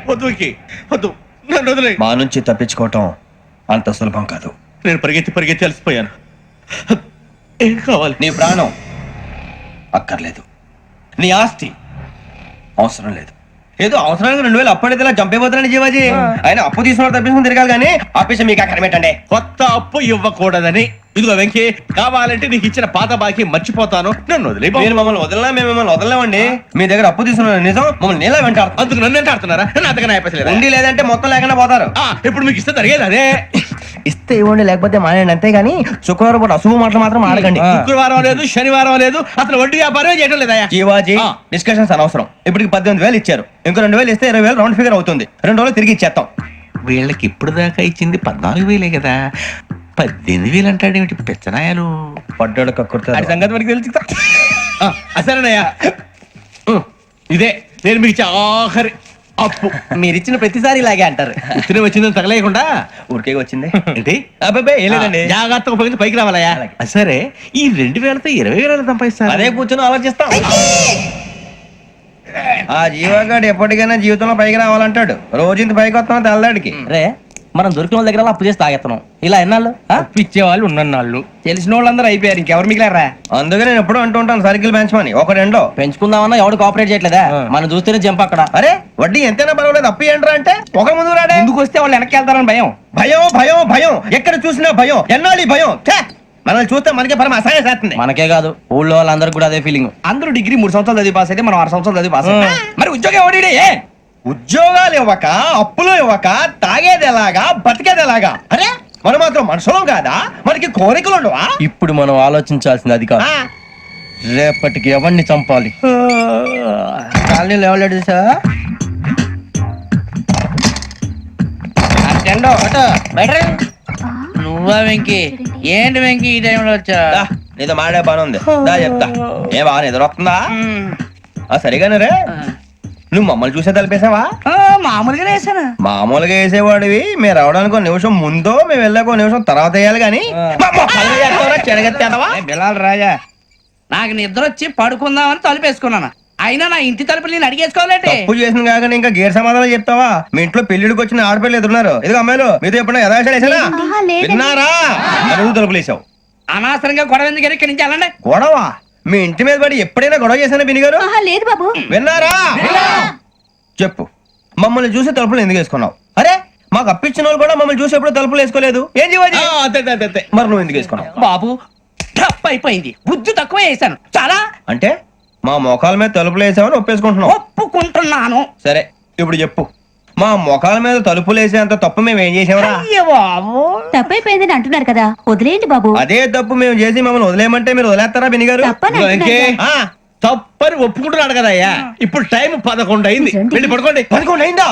వద్దు వద్దు, నన్ను వదిలే. మా నుంచి తప్పించుకోవటం అంత సులభం కాదు. నేను పరిగెత్తి అలసిపోయాను. ఏం కావాలి? నీ ప్రాణం అక్కర్లేదు, నీ ఆస్తి అవసరం లేదు. ఏదో అవసరానికి 2000 అప్పుడైతే ఇలా చంపేపోతున్నాను జీవాజీ. ఆయన అప్పు తీసుకున్న తప్పించుకుని తిరగాలి కానీ ఆపేసి మీకు అక్కడ పెట్టండి. కొత్త అప్పు ఇవ్వకూడదని. ఇదిగో వెంకీ, కావాలంటే నీకు ఇచ్చిన పాత బాకీ మర్చిపోతాను, నన్ను వదిలే. మీరు మమ్మల్ని వదలనా? మేము మిమ్మల్ని వదలలేమండి. మీ దగ్గర అప్పు తీసుకున్న నిజం మమ్మల్ని నీలా వెంటాడుతుంది. అందుకు నన్ను ఎంత ఆడుతున్నారా? నన్ను అంతగా నాయపసలేదు. ఉండి లేదంటే మొత్తం లేకుండా పోతారు. ఇప్పుడు మీకు ఇస్తే జరిగేది అదే. ఇస్తే ఇవ్వండి, లేకపోతే మానేయండి, అంతేగాని శుక్రవారం పూట అశుభ మాటలు మాత్రం ఆడకండి. శుక్రవారం లేదు, శనివారం లేదు, అసలు వడ్డీ వ్యాపారమే చేయడం లేదా? జీవాజీ, డిస్కషన్స్ అనవసరం. ఇప్పటికి 18,000 ఇచ్చారు, ఇంకో 2,000 ఇస్తే 20,000 రౌండ్ ఫిగర్ అవుతుంది. 2 రోజులు తిరిగి ఇచ్చేస్తాం. వీళ్ళకి ఇప్పుడు దాకా ఇచ్చింది 14,000 కదా, 18,000 అంటాడేమిటి పెచ్చనాయాలు? పడ్డాడు కక్కుర్తాడు. సంగతి మనకి తెలుసు. అసలేనయ్యా, ఇదే నేను మీకు ఇచ్చే ఆఖరి అప్పు. మీరు ఇచ్చిన ప్రతిసారి ఇలాగే అంటారు. ఇతనే వచ్చిందని తగలేయకుండా ఊరికే వచ్చింది ఏంటి? అబ్బాయి ఏం లేదండి, జాగ్రత్తగా ఉపయోగించి పైకి రావాలయ్యా. సరే, ఈ 2,000తో 20,000 సంపాదిస్తారు. అదే కూర్చొని ఆలోచిస్తాం. ఆ జీవగాడు ఎప్పటికైనా జీవితంలో పైకి రావాలంటాడు. రోజు ఇంత పైకి వస్తాం తెల్లడికి. రే, మనం దొరికిన వాళ్ళ దగ్గర అప్పు చేసి తాగెత్తనం. ఇలా ఎన్నాళ్ళు ఇచ్చేవాళ్ళు ఉన్నన్నాళ్ళు తెలిసిన వాళ్ళందరూ అయిపోయారు, ఇంకెవరు మిగిలారా? అందుకే నేను ఎప్పుడు అంటూ ఉంటాను సర్కిల్ బెంచ్ మని ఒక రెండో పెంచుకుందామన్నా ఎవడు కోఆపరేట్ చేయట్లేదా? మనం చూస్తేనే జంప్ అక్కడ. అరే వడ్డీ ఎంతైనా పర్వాలేదు, అప్పు ఏంట్రా అంటే ఒక ముందు రాడే. ముందుకు వస్తే వాళ్ళు వెనక్కి వెళ్తారని భయం. భయం భయం భయం, ఎక్కడ చూసినా భయం. ఎన్నాళ్ళు ఈ భయం? మనల్ని చూస్తే మనకే పరమ అసహాయం చేస్తుంది. మనకే కాదు, ఊళ్ళో వాళ్ళందరూ కూడా అదే ఫీలింగ్. అందరూ డిగ్రీ 3 సంవత్సరాలు చదివి పాస్ అయితే మనం 6 సంవత్సరాలు చదివి పాస్. మరి ఉద్యోగం ఎవడి? ఉద్యోగాలు ఇవ్వక, అప్పులు ఇవ్వక, తాగేది ఎలాగా, బతికేది ఎలాగా? అరే మనం మాత్రం మనుషులం కాదా? మనకి కోరికలు ఉండవా? ఇప్పుడు మనం ఆలోచించాల్సింది అది కాదు, రేపటికి ఎవరిని చంపాలి. కాలనీలో ఎవరు సార్? నువ్వా వెంకీ? ఏంటి వెంకీ ఈ టైంలో వచ్చా? నీతో మాడే పని ఉంది, దా చెప్తా. ఏ బాగా నిద్రొస్తుందా? సరిగానే రే, నువ్వు మమ్మల్ని చూసే తలిపేసావా? మామూలుగానే వేసాను. మామూలుగా వేసేవాడివి. మేము రావడానికి 1 నిమిషం ముందో, మేము వెళ్ళాక 1 నిమిషం తర్వాత వేయాలి కానీ బిలాల్ రాజా, నాకు నిద్ర వచ్చి పడుకుందామని తలుపేసుకున్నాను. అయినా నా ఇంటి తలుపులు నేను అడిగేసుకోవాలంటే తప్పు చేసిన కాక ఇంకా గేర్ సమాధానం చెప్తావా? మీ ఇంట్లో పెళ్లిడికి వచ్చిన ఆడపిల్లలు ఎదురున్నారు. ఇదిగో అమ్మాయిలు, మీతో ఎప్పుడైనా యథాశాలేసానా? విన్నారా? అడుగు తలుపులు వేసావు. అనవసరంగా గొడవ ఎందుకు? ఇక్కడి నుంచి వెళ్ళండి. గొడవ? మీ ఇంటి మీద పడి ఎప్పుడైనా గొడవ చేశానా బిని గారు? లేదు బాబు. విన్నారా? చెప్పు, మమ్మల్ని చూసి తలుపులు ఎందుకు వేసుకున్నావు? అరే మాకు అప్పించిన వాళ్ళు కూడా మమ్మల్ని చూసి ఎప్పుడు తలుపులు వేసుకోలేదు. ఏం చేయాలి? మరి నువ్వు ఎందుకు వేసుకున్నావు? బాబు టప్ అయిపోయింది, బుద్ధి తక్కువ వేసాను చాలా. అంటే మా మోకాల మీద తలుపులు వేసామని ఒప్పేసుకుంటున్నావు? ఒప్పుకుంటున్నాను. సరే ఇప్పుడు చెప్పు, మా మొఖాల మీద తలుపులు వేసేంత తప్పు మేము ఏం చేసామరా? తప్పైపోయిందని అంటున్నారు కదా, వదిలేయండి బాబు. అదే తప్పు మేము చేసి మమ్మల్ని వదిలేయమంటే మీరు వదిలేస్తారా బిని గారు? తప్పని ఒప్పుకుంటున్నాడు కదా అయ్యా. ఇప్పుడు టైం 11 అయింది, వెళ్ళి పడుకోండి. 11 అయిందా?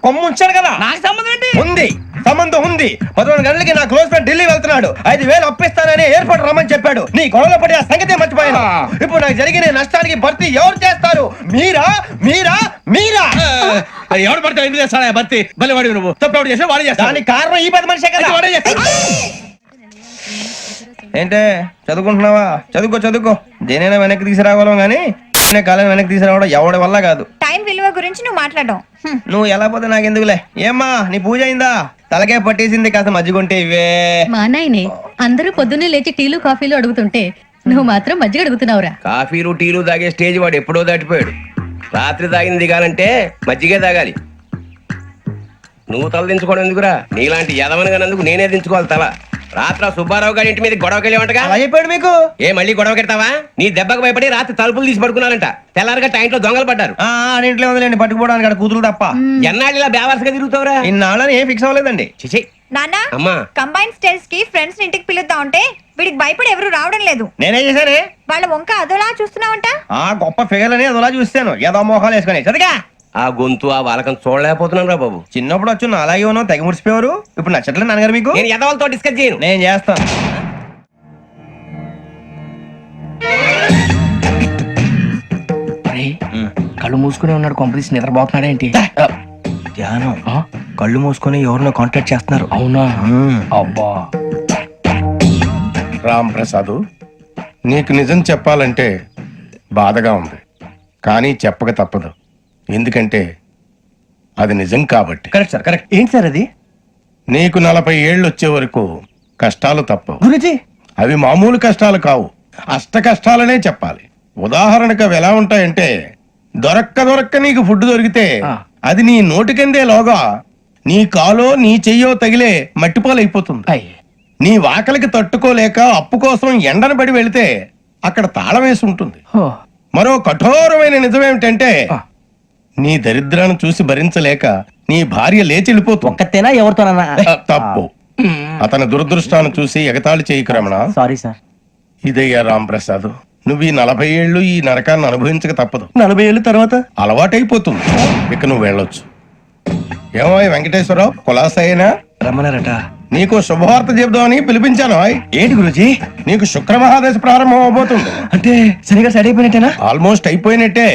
కొమ్ము ఉంచాడు కదా. నాకు సంబంధం ఏంటి? ఉంది, సంబంధం ఉంది. 11 గంటలకి నా క్లోజ్ ఫ్రెండ్ ఢిల్లీ వెళ్తున్నాడు. 5,000 అప్పిస్తానని ఎయిర్పోర్ట్ రమ్మని చెప్పాడు. నీ గొడవలో పడి ఆ సంగతి మర్చిపోయాను. ఇప్పుడు నాకు జరిగిన నష్టానికి భర్తీ ఎవరు చేస్తారు? మీరా మీరా మీరా? ఎవడు పడితే ఎందుకు చేస్తాడా భర్తీ? మళ్ళీ వాడి నువ్వు తప్పు ఎవడు చేసా వాడే చేస్తా. దానికి కారణం ఈ 10 మనిషే కదా. వాడే చేస్తా. ఏంటే చదువుకుంటున్నావా? చదువుకో. దేనైనా వెనక్కి తీసుకురావాలం గానీ కాలం వెనక్కి తీసుకురావడం ఎవడి వల్ల కాదు. టైం విలువ గురించి నువ్వు మాట్లాడడం. నువ్వు ఎలా పోతే నాకెందుకులే. ఏమ్మా నీ పూజ అయిందా? తలకే పట్టేసింది, కాస్త మజ్జిగుంటే ఇవే. మా నాయనే అందరూ పొద్దున్నే లేచి టీలు కాఫీలు అడుగుతుంటే నువ్వు మాత్రం మజ్జిగ అడుగుతున్నావురా. కాఫీలు టీలు తాగే స్టేజ్ వాడు ఎప్పుడో దాటిపోయాడు. రాత్రి తాగింది దిగాలంటే మజ్జిగే తాగాలి. నువ్వు తల దించుకోవడం ఎందుకురా? నీలాంటి యదవనగానందుకు నేనే దించుకోవాలి తల. రాత్రి సుబ్బారావు గారి ఇంటి మీద గొడవకి వెళ్ళేవంటగా. అలా చెప్పాడు మీకు? ఏ మళ్ళీ గొడవ కెడతావా? నీ దెబ్బకు భయపడి రాత్రి తలుపులు తీసి పడుకున్నారంట. తెల్లారగా టైంట్లో దొంగలు పడ్డారు. ఇంట్లో ఉందిలేండి, పట్టుకుపోవడానికి అక్కడ కూతురు తప్ప. ఎన్నాళ్ళు ఇలా బేవర్సగా తిరుగుతావురా? ఇన్నాళ్ళని ఏం ఫిక్స్ అవ్వలేదండి. చిచి నాన్న, అమ్మా, కంబైన్ స్టైల్స్ కి ఫ్రెండ్స్ ఇంటికి పిలుద్దాం అంటే వీడికి భయపడి ఎవరు రావడం లేదు. నేనేం చేశానే? వాళ్ళ వంక అదోలా చూస్తున్నావంట. గొప్ప ఫిగర్ అని అదోలా చూస్తాను, ఏదో మోహాలు వేసుకొని. చదిగా ఆ గొంతు ఆ వాలకం చూడలేకపోతున్నాను రా బాబు. చిన్నప్పుడు వచ్చి నా అలాగే ఉన్నావు, తెగ ముడిచిపోయారు. ఇప్పుడు నచ్చట్లేదు నాన్నగారు మీకు? నేను యదవలతో డిస్కస్ చేయను. నేను చేస్తాను. కళ్ళు మూసుకునే ఉన్నాడు, కొంపదీసి నిద్రపోతున్నాడేంటి? ధ్యానం. కళ్ళు మూసుకొని ఎవరినో కాంటాక్ట్ చేస్తున్నారు. అవునా? అబ్బా రామ్ ప్రసాద్, నీకు నిజం చెప్పాలంటే బాధగా ఉంది, కానీ చెప్పక తప్పదు. ఎందుకంటే అది నిజం కాబట్టి. Correct sir, correct. ఏంటి సార్ అది? నీకు 40 ఏళ్ళు వచ్చే వరకు కష్టాలు తప్పవు. గురుజీ అవి మామూలు కష్టాలు కావు, అష్ట కష్టాలనే చెప్పాలి. ఉదాహరణకు అవి ఎలా ఉంటాయంటే, దొరక్క నీకు ఫుడ్ దొరికితే అది నీ నోటికందే లోగా నీ కాలో నీ చెయ్యో తగిలే మట్టిపాలైపోతుంది. నీ వాకలికి తట్టుకోలేక అప్పు కోసం ఎండను పడి వెళితే అక్కడ తాళం వేసి ఉంటుంది. మరో కఠోరమైన నిజమేమిటంటే, నీ దరిద్రాన్ని చూసి భరించలేక నీ భార్య లేచి వెళ్ళిపోతుంది. ఒక్కతేనా ఎవరితోనన్నా? తప్పు. అతని దురదృష్టాన్ని చూసి ఎగతాళి చేయకు రమణ. Sorry sir. ఇదయ్యా రాంప్రసాద్, నువ్వు ఈ 40 ఏళ్ళు ఈ నరకాన్ని అనుభవించక తప్పదు. 40 ఏళ్ళ తర్వాత అలవాటైపోతుంది. ఇక నువ్వు వెళ్ళొచ్చు. ఏమో వెంకటేశ్వరరావు, కులాసైనా రమ్మన్నారట. నీకు శుభవార్త చెబుదామని పిలిపించాను. ఏంటి గురుజీ? నీకు శుక్ర మహాదశ ప్రారంభం అవబోతుంది. అంటే సరిగా సెట్ అయిపోయినట్టేనా? ఆల్మోస్ట్ అయిపోయినట్టే.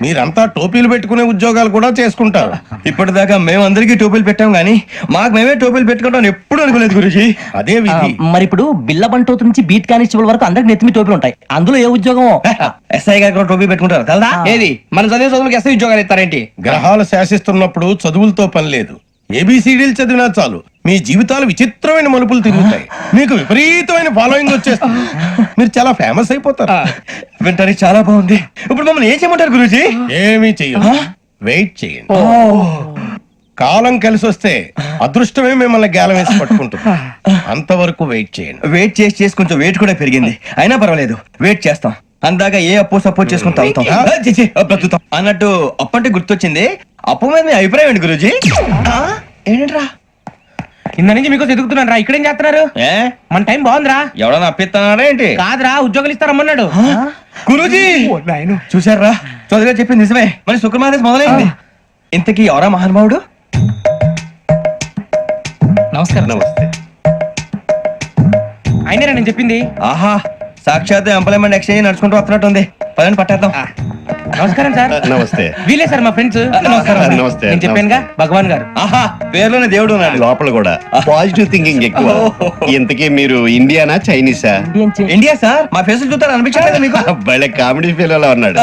మీరంతా టోపీలు పెట్టుకునే ఉద్యోగాలు కూడా చేసుకుంటారు. ఇప్పటిదాకా మేమందరికీ టోపీలు పెట్టాం గానీ మాకు మేమే టోపీలు పెట్టుకుంటాం ఎప్పుడు అనుకోలేదు గురుజీ. అదే విధి. మరి ఇప్పుడు బిల్ల బంటోతు నుంచి బీట్ కానిస్టేబుల్ వరకు అందరికి నెత్తిమి టోపీలు ఉంటాయి. అందులో ఏ ఉద్యోగం? ఎస్ఐ గారు కూడా టోపీ పెట్టుకుంటారు కదా. ఏది మన చదివే చదువులకు ఎస్ఐ ఉద్యోగాలు ఇస్తారేంటి? గ్రహాలు శాసిస్తున్నప్పుడు చదువులతో పని లేదు. ఏబిసిడీలు చదివినా చాలు మీ జీవితాలు విచిత్రమైన మలుపులు తిరుగుతాయి. మీకు విపరీతమైన ఫాలోయింగ్ వచ్చేస్తుంది. మీరు చాలా ఫేమస్ అయిపోతారు. వింటానికి చాలా బాగుంది. ఇప్పుడు మమ్మల్ని ఏం చేయమంటారు గురూజీ? ఏమీ చెయ్యదు, వెయిట్ చేయండి. కాలం కలిసి వస్తే అదృష్టమే మిమ్మల్ని గేలం వేసి పట్టుకుంటుంది. అంతవరకు వెయిట్ చేయండి. వెయిట్ చేసి కొంచెం వెయిట్ కూడా పెరిగింది. అయినా పర్వాలేదు, వెయిట్ చేస్తాం. అందాక ఏ అప్పు సపోర్ట్ చేసుకుని తాగుతాం. బ్రతుకుతాం అన్నట్టు అప్పు అంటే గుర్తొచ్చింది. అప్పు మీద మీ అభిప్రాయం ఏంటి గురూజీ? ఏంటరా కింద నుంచి మీకు ఎదుగుతున్నాను రా. ఇక్కడేం చేస్తున్నారు? మన టైం బాగుందిరా. ఎవడన్నా అప్పిస్తున్నారా ఏంటి? కాదురా, ఉద్యోగాలు ఇస్తారమ్మన్నాడు. గురూజీ చూసారా, చదువుగా చెప్పింది నిజమే. మరి శుక్రమాదేశ్ మొదలైంది. ఇంతకీ ఎవరా మహానుభావుడు? నమస్కారం. నమస్తే. అయినరా నేను చెప్పింది? ఆహా, సాక్షాత్ ఎంప్లాయ్మెంట్ ఎక్స్చేంజ్ నడుచుకుంటూ వస్తున్నట్టు ఉంది. పదండి పట్టేద్దాం. నమస్కారం సార్. నమస్తే. వీలే సార్ మా ఫ్రెండ్స్. నమస్తే. నేను చెప్పానుగా, భగవాన్ గారు. ఆహా, పేర్లోనే దేవుడు ఉన్నాడు. లోపల కూడా పాజిటివ్ థింకింగ్ ఎక్కువ. ఇంతకీ మీరు ఇండియానా చైనీసా? India sir. మా ఫేసులు చూస్తారు అనిపించలేదు మీకు? భలే కామెడీ ఫీల్ అలా ఉన్నాడు.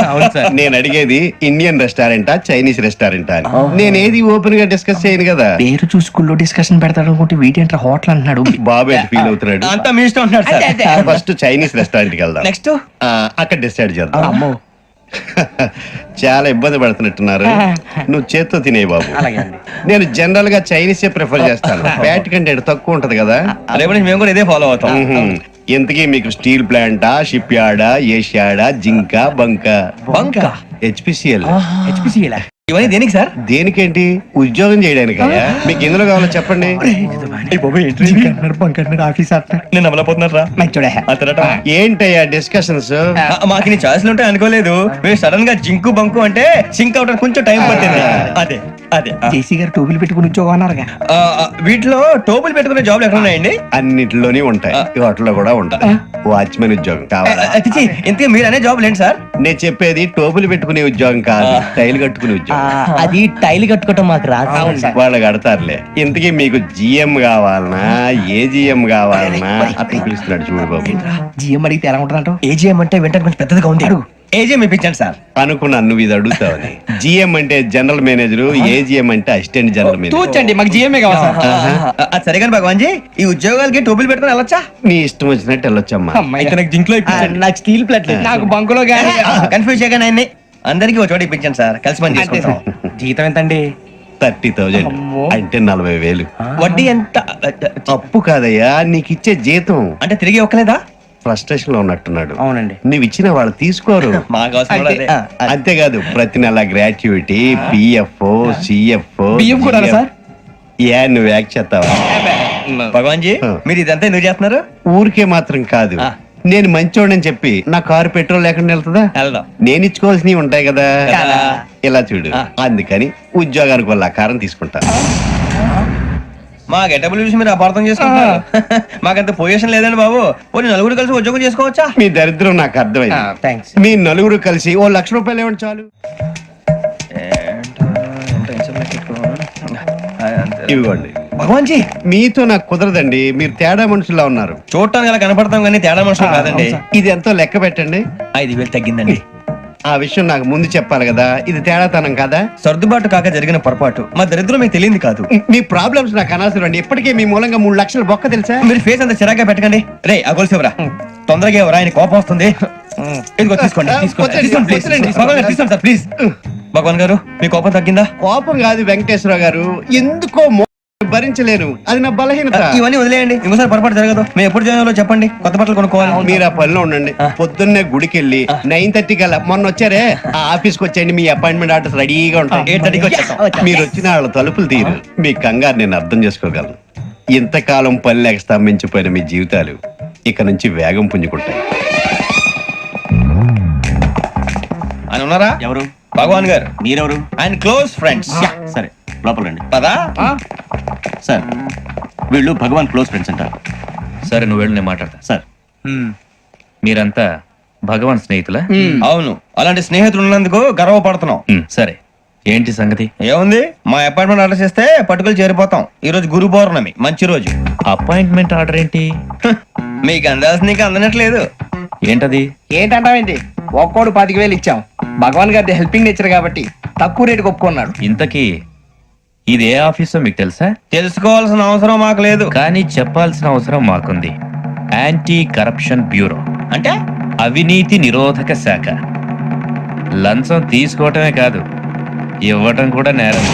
నేను అడిగేది ఇండియన్ రెస్టారెంటా చైనీస్ రెస్టారెంటా అని. నేను ఏది ఓపెన్ గా డిస్కస్ చేయను కదా. పేరు చూసుకుల్లో డిస్కషన్ పెడతాడు అనుకుంటే వీటేంట్రా హోటల్ అంటున్నాడు. బాబు ఎట్ ఫీల్ అవుతున్నాడు. అంతా మీ ఇష్టం ఉంటాడు సార్. ఫస్ట్ చైనీస్ రెస్టారెంట్ కి వెళ్దాం. నెక్స్ట్ అక్కడ డిసైడ్ చేద్దాం. చాలా ఇబ్బంది పడుతున్నట్టున్నారు. నువ్వు చేత్తో తినే బాబు. నేను జనరల్ గా చైనీసే ప్రిఫర్ చేస్తాను. ఫ్యాట్ కంటెంట్ తక్కువ ఉంటది కదా. రేపు నుంచి మేము కూడా ఇదే ఫాలో అవుతాం. ఇంతకీ మీకు స్టీల్ ప్లాంటా, షిప్ యార్డా, ఏషియాడా, జింక, బంక? హెచ్పిసిఎల్. ఇవన్నీ దేనికి సార్? దేనికేంటి? ఉద్యోగం చేయడానికి. మీకు ఎందులో కావాలో చెప్పండి. నేను అమలపోతున్నారా? ఏంటయ్యా డిస్కషన్స్? మాకు నీ ఛాయిస్లు ఉంటాయి అనుకోలేదు. మీరు సడన్ గా జింకు బంకు అంటే సింక్ అవడానికి కొంచెం టైం పట్టింది. అదే అదే జేసీ గారు టోపీలు పెట్టుకుని ఉద్యోగం అన్నారుగా. వీటిలో టోపులు పెట్టుకునే జాబ్లు ఎక్కడ ఉన్నాయండి? అన్నిటిలోనే ఉంటాయి, వాటిలో కూడా ఉంటాయి. వాచ్మెన్ ఉద్యోగం కావాలా? ఇంతకీ మీరు అనే జాబ్ ఏంటి సార్? నేను చెప్పేది టోపులు పెట్టుకునే ఉద్యోగం కాదు, టైల్ కట్టుకునే ఉద్యోగం. అది టైల్ కట్టుకోవటం మాకు రాదు. వాళ్ళు కడతారులే. ఇంతకీ మీకు జిఎం కావాలనా, ఏజిఎం కావాలనా? అతను పిలుస్తున్నాడు చూడు బాబు. జిఎం అడిగితే ఎలా ఉంటుందంట? ఏజీఎం అంటే వెంటనే కొంచెం పెద్దదిగా ఉంది. ఏజీఎం ఇప్పించండి సార్. అనుకున్నాను నువ్వు ఇది అడుగుతావని. జిఎం అంటే జనరల్ మేనేజర్, ఏజిఎం అంటే అసిస్టెంట్ జనరల్ మేనేజర్. తూచండి, మాకు జిఎంఏ కావాలి సార్. అది సరే కానీ భగవాన్ జీ, ఈ ఉద్యోగాలకి టోపులు పెట్టుకుని వెళ్ళొచ్చా? నీ ఇష్టం వచ్చినట్టు వెళ్ళొచ్చమ్మా. అయితే నాకు జింక్ లో నాకు స్టీల్ ప్లేట్ నాకు బంకులో గానీ. కన్ఫ్యూజ్ చేయగానే ఆయన్ని అందరికీ ఒక చోట ఇప్పించండి సార్. కలిసి పని చేసుకుంటాం. జీతం ఎంతండి? 30,000 అంటే 40,000. వడ్డీ ఎంత? అప్పు కాదయ్యా, నీకు ఇచ్చే జీతం. అంటే తిరిగి ఒక్కలేదా? ఫ్రస్ట్రేషన్ లో ఉన్నట్టున్నాడు. అవునండి. నువ్వు ఇచ్చిన వాళ్ళు తీసుకోరు. మాకు అవసరం కూడా అదే. అంతేకాదు ప్రతి నెల గ్రాట్యుటీ, పిఎఫ్, సిఎఫ్. బియ్యం కూడా సార్? నువ్వు యాక్ట్ చేస్తావా? భగవాన్ జీ, మీరు ఇదంతా ఎందుకు చేస్తున్నారు? ఊరికే మాత్రం కాదు, నేను మంచోడని చెప్పి నా కారు పెట్రోల్ లేకుండా వెళ్తుందా? వెళ్దాం. నేను ఇచ్చుకోవాల్సినవి ఉంటాయి కదా. కదా. ఇలా చూడు, అందుకని ఉద్యోగానికి వాళ్ళ ఆకారం తీసుకుంటా. మా గెటబుల్ చూసి మీరు అపార్థం చేసుకుంటారు. మాకంత పొజిషన్ లేదండి బాబు. పోనీ నలుగురు కలిసి ఉద్యోగం చేసుకోవచ్చా? మీ దరిద్రం నాకు అర్థమైంది. థ్యాంక్స్. మీ నలుగురు కలిసి ఓ 1,00,000 రూపాయలు ఇవ్వండి చాలు. ఇవ్వండి. భగవాన్ జీ, మీతో నాకు కుదరదండి, మీరు తేడా మనుషుల్లా ఉన్నారు. చూడటానికి అలా కనపడతాం కానీ తేడా మనుషులు కాదండి. ఇది ఎంతో లెక్క పెట్టండి. 5,000 తగ్గిందండి. ఆ విషయం నాకు ముందు చెప్పాలి కదా, ఇది తేడాతనం కదా. సర్దుబాటు కాక జరిగిన పొరపాటు మా దరిద్రం మీకు తెలియదు కాదు. మీ ప్రాబ్లమ్స్ నాకు అనవసరం అండి. ఇప్పటికే మీ మూలంగా 3 లక్షలు బొక్క తెలుసా. మీరు ఫేస్ అంత చిరాగ్గా పెట్టకండి. రే ఆ గొలుసు ఎవరా? తొందరగా ఎవరా? ఆయన కోపం వస్తుంది. ఇదిగో తీసుకోండి. తీసుకోండి ప్లీజ్. భగవాన్ గారు తీసుకోండి సార్ ప్లీజ్. భగవాన్ గారు మీ కోపం తగ్గిందా? కోపం కాదు వెంకటేశ్వర గారు, ఎందుకో భరించలేను, అది నా బలహీనత. ఇవన్నీ వదిలేయండి, ఇంకోసారి పొరపాటు జరగదు. మేము ఎప్పుడు జాయిన్ చెప్పండి, కొత్త బట్టలు కొనుక్కోవాలి. మీరు ఆ పనిలో ఉండండి. పొద్దున్నే గుడికి వెళ్ళి 9:30 కల్లా, మొన్న వచ్చారే ఆ ఆఫీస్కి వచ్చేయండి. మీ అపాయింట్మెంట్ ఆర్డర్స్ రెడీగా ఉంటాయి. 8:30కి వచ్చేస్తాం. మీరు వచ్చిన వాళ్ళ తలుపులు తీరు. మీ కంగారు నేను అర్థం చేసుకోగలను. ఇంతకాలం పని లేక స్తంభించిపోయిన మీ జీవితాలు ఇక నుంచి వేగం పుంజుకుంటాయి. ఆయన ఉన్నారా? ఎవరు? భగవాన్ గారు. మీరెవరు? ఆయన క్లోజ్ ఫ్రెండ్స్. సరే లోపల రండి. పదా సార్ వీళ్ళు భగవాన్ క్లోజ్ ఫ్రెండ్స్ అంటారు. సరే నువ్వు వెళ్ళు, నేను మాట్లాడతా. సార్ మీరంతా భగవాన్ స్నేహితులా? అవును, అలాంటి స్నేహితులు ఉన్నందుకు గర్వపడుతున్నాం. సరే ఏంటి సంగతి? ఏముంది, మా అపాయింట్మెంట్ ఆర్డర్ చేస్తే పట్టుకులు చేరిపోతాం. ఈ రోజు గురు పౌర్ణమి, మంచి రోజు. అపాయింట్మెంట్ ఆర్డర్ ఏంటి? మీకు అందాల్సిన నీకు అందనట్లేదు. ఏంటది? ఏంటంటావేంటి? ఒక్కోడు 10,000 ఇచ్చాం. భగవాన్ గారి హెల్పింగ్ నేచర్ కాబట్టి తక్కువ రేటుకి ఒప్పుకున్నాడు. ఇంతకీ ఇది ఏ ఆఫీసో మీకు తెలుసా? తెలుసుకోవాల్సిన అవసరం మాకు లేదు. కానీ చెప్పాల్సిన అవసరం మాకుంది. యాంటీ కరప్షన్ బ్యూరో, అంటే అవినీతి నిరోధక శాఖ. లంచం తీసుకోవటమే కాదు, ఇవ్వటం కూడా నేరం.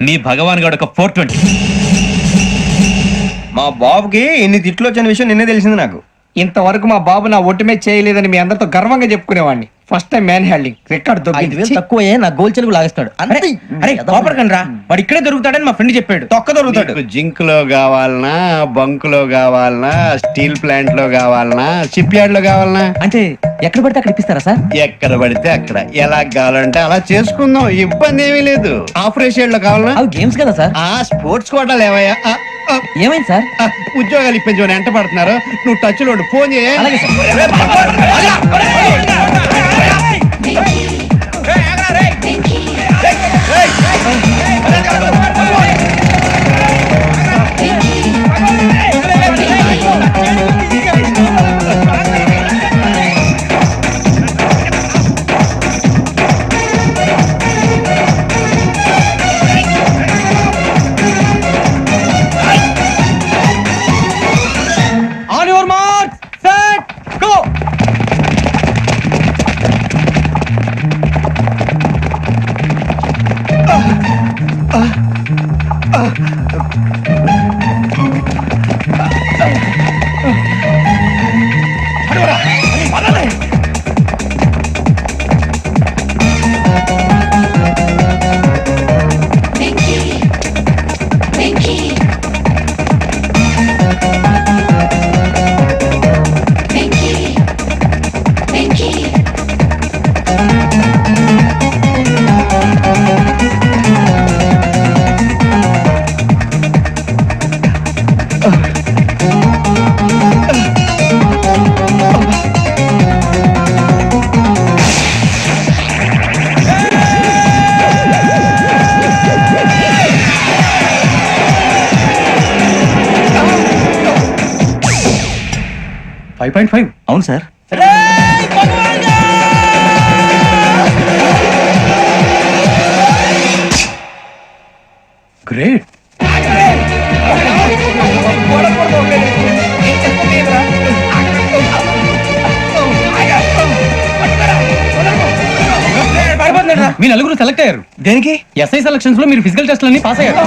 మీ భగవాన్ గారు ఒక 420. మా బాబుకి ఇన్ని తిట్లు వచ్చిన విషయం నిన్నే తెలిసింది నాకు. ఇంతవరకు మా బాబు నా ఒట్టుమే చేయలేదని మీ అందరితో గర్వంగా చెప్పుకునేవాడిని. First time manhandling record దొరికింది. తక్కువే నా గోల్ చెలుగు లాగేస్తాడు. అరే కోపడకండి రా, వాడు ఇక్కడే దొరుకుతాడని మా ఫ్రెండ్ చెప్పాడు. తొక్క దొరుకుతాడు. మీకు జింక్ లో కావాలనా, బంక్ లో కావాలనా, స్టీల్ ప్లాంట్ లో కావాలనా, షిప్ యార్డ్ లో కావాలనా? అంటే ఎక్కడ పడితే అక్కడ ఇప్పిస్తారా సార్? ఎక్కడ పడితే అక్కడ, ఎలా కావాలంటే అలా చేసుకుందాం, ఇబ్బంది ఏమీ లేదు. ఆపరేషన్ లో కావాలనా? అవి గేమ్స్ కదా సార్. ఆ స్పోర్ట్స్ కోటాలు ఏమయ్యా? ఏమైంది సార్? ఉద్యోగాలు ఇప్పించమని ఎంట పడుతున్నారు. నువ్వు టచ్ లో ఉండు, ఫోన్ చేయ. అలాగే sir. On your mark set go. అవును సార్. గ్రేట్. మీ నలుగురు సెలెక్ట్ అయ్యారు. దేనికి? ఎస్ఐ సెలక్షన్స్ లో మీరు ఫిజికల్ టెస్ట్లన్నీ పాస్ అయ్యారు.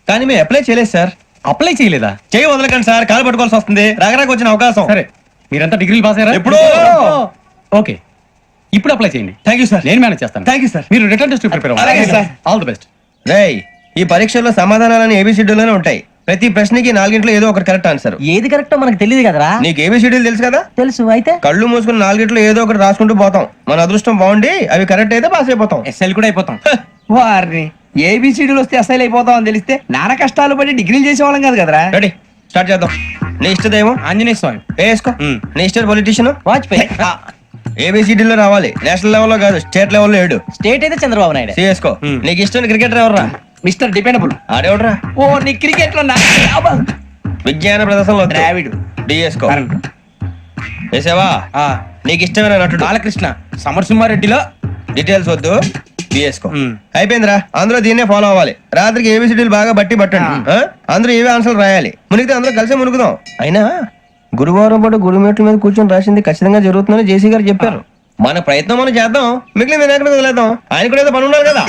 కానీ మేము అప్లై చేయలేదు సార్. అప్లై చేయలేదా? చేయి వదలకండి సార్, కాలు పట్టుకోవాల్సి వస్తుంది. రాగరాకు వచ్చిన అవకాశం. సరే మీరంతా డిగ్రీలు పాస్ అయ్యారా? ఎప్పుడో. ఓకే ఇప్పుడు అప్లై చేయండి. Thank you sir. నేను మేనేజ్ చేస్తాను. Thank you sir. మీరు రిటర్న్ టెస్ట్ ప్రిపేర్ అలాగే అవ్వండి. సార్. All the best. రేయ్, ఈ పరీక్షల్లో సమాధానాలని ఏబిసిడ్యూల్లోనే ఉంటాయి. ప్రతి ప్రశ్నకి 4 ఏదో ఒకటి కరెక్ట్ ఆన్సర్. ఏది కరెక్టో మనకు తెలియదు కదరా. నీకు ఏబిసిడ్యూల్ తెలుసు కదా? తెలుసు. అయితే కళ్ళు మూసుకుని 4 ఏదో ఒకటి రాసుకుంటూ పోతాం. మన అదృష్టం బాగుండి అవి కరెక్ట్ అయితే పాస్ అయిపోతాం. ఎస్ఎల్ కూడా అయిపోతాం. వారిని ఏబిసిడీలు వస్తే ఎస్ఐలు అయిపోతాం అని తెలిస్తే నాన్న కష్టాలు పడి డిగ్రీలు చేసేవాళ్ళం కాదు కదరా. రెడీ, స్టార్ట్ చేద్దాం. నీ ఇష్టదేమో ఆంజనేయ స్వామి. వేసుకో. నీ ఇష్ట పొలిటీషియన్ వాజ్పేయి. ఏబిసిడీలో రావాలి, నేషనల్ లెవెల్లో కాదు, స్టేట్ లెవెల్లో 7. స్టేట్ అయితే చంద్రబాబు నాయుడు. సిఎస్కో. నీకు ఇష్టం క్రికెటర్ ఎవర్రా? Mister dependable. ఆడేవడరా? ఓ నీ క్రికెట్ లో విజ్ఞాన ప్రదర్శనలో ద్రావిడు. డిఎస్కో వేసావా? నీకు ఇష్టమైన నటుడు బాలకృష్ణ సమరసింహారెడ్డిలో డీటెయిల్స్ వద్దు, డిఎస్కో అయిపోయిందిరా. అందరూ దీన్నే ఫాలో అవ్వాలి. రాత్రికి ఏబిసిడీలు బాగా బట్టి పట్టండి. అందరూ ఏవే ఆన్సర్లు రాయాలి. మునిగితే అందరూ కలిసి మునుగుదాం. అయినా గురువారం పాటు గురుమేట్ల మీద కూర్చొని రాసింది ఖచ్చితంగా జరుగుతుందని జేసీ గారు చెప్పారు. మన ప్రయత్నం మనం చేద్దాం, మిగిలిన నేను ఎక్కడ వదిలేద్దాం. ఆయన కూడా ఏదో పని ఉన్నారు కదా.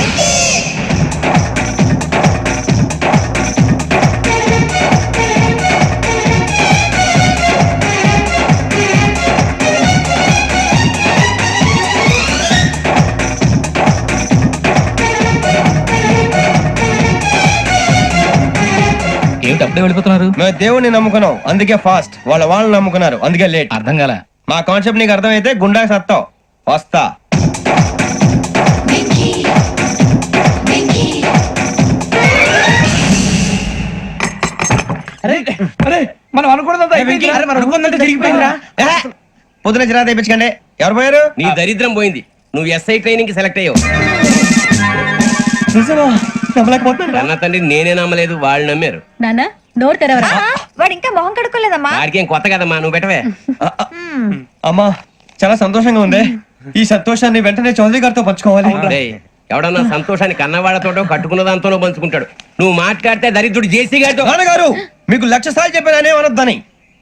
ఏమిటి అప్పుడే వెళ్ళిపోతున్నారు? మేము దేవుడిని నమ్ముకున్నాం, అందుకే ఫాస్ట్. వాళ్ళని నమ్ముకున్నారు, అందుకే లేట్. అర్థం కాల. మా కాన్సెప్ట్ నీకు అర్థమైతే గుండా సత్తావు. వస్తా. మనం అనుకున్నదంతా జరిగిపోయిందిరా. పొద్దున చిరా తెప్పించకండి. ఎవరు పోయారు? నీ దరిద్రం పోయింది. నువ్వు ఎస్ఐ ట్రైనింగ్ కి సెలెక్ట్ అయ్యావు. అన్న తండ్రి నేనే నమ్మలేదు, వాళ్ళు నమ్మారు. నాన్న నోరు తెరవరా. వాడు ఇంకా మొహం కడుక్కోలేదమ్మా. వాడికి ఏం కొత్త కదమ్మా, నువ్వు పెట్టవే. అమ్మా చాలా సంతోషంగా ఉంది. ఈ సంతోషాన్ని వెంటనే చౌదరి గారితో పంచుకోవాలి. డేయ్, ఎవడన్నా సంతోషాన్ని కన్నవాళ్లతోటో కట్టుకున్న దాంతోనో పంచుకుంటాడు. నువ్వు మాట్లాడితే దరిద్రుడు జేసీ గారితో. నాన్నగారు మీకు 1,00,000 సార్లు చెప్పాను ఆయనే అనొద్దని.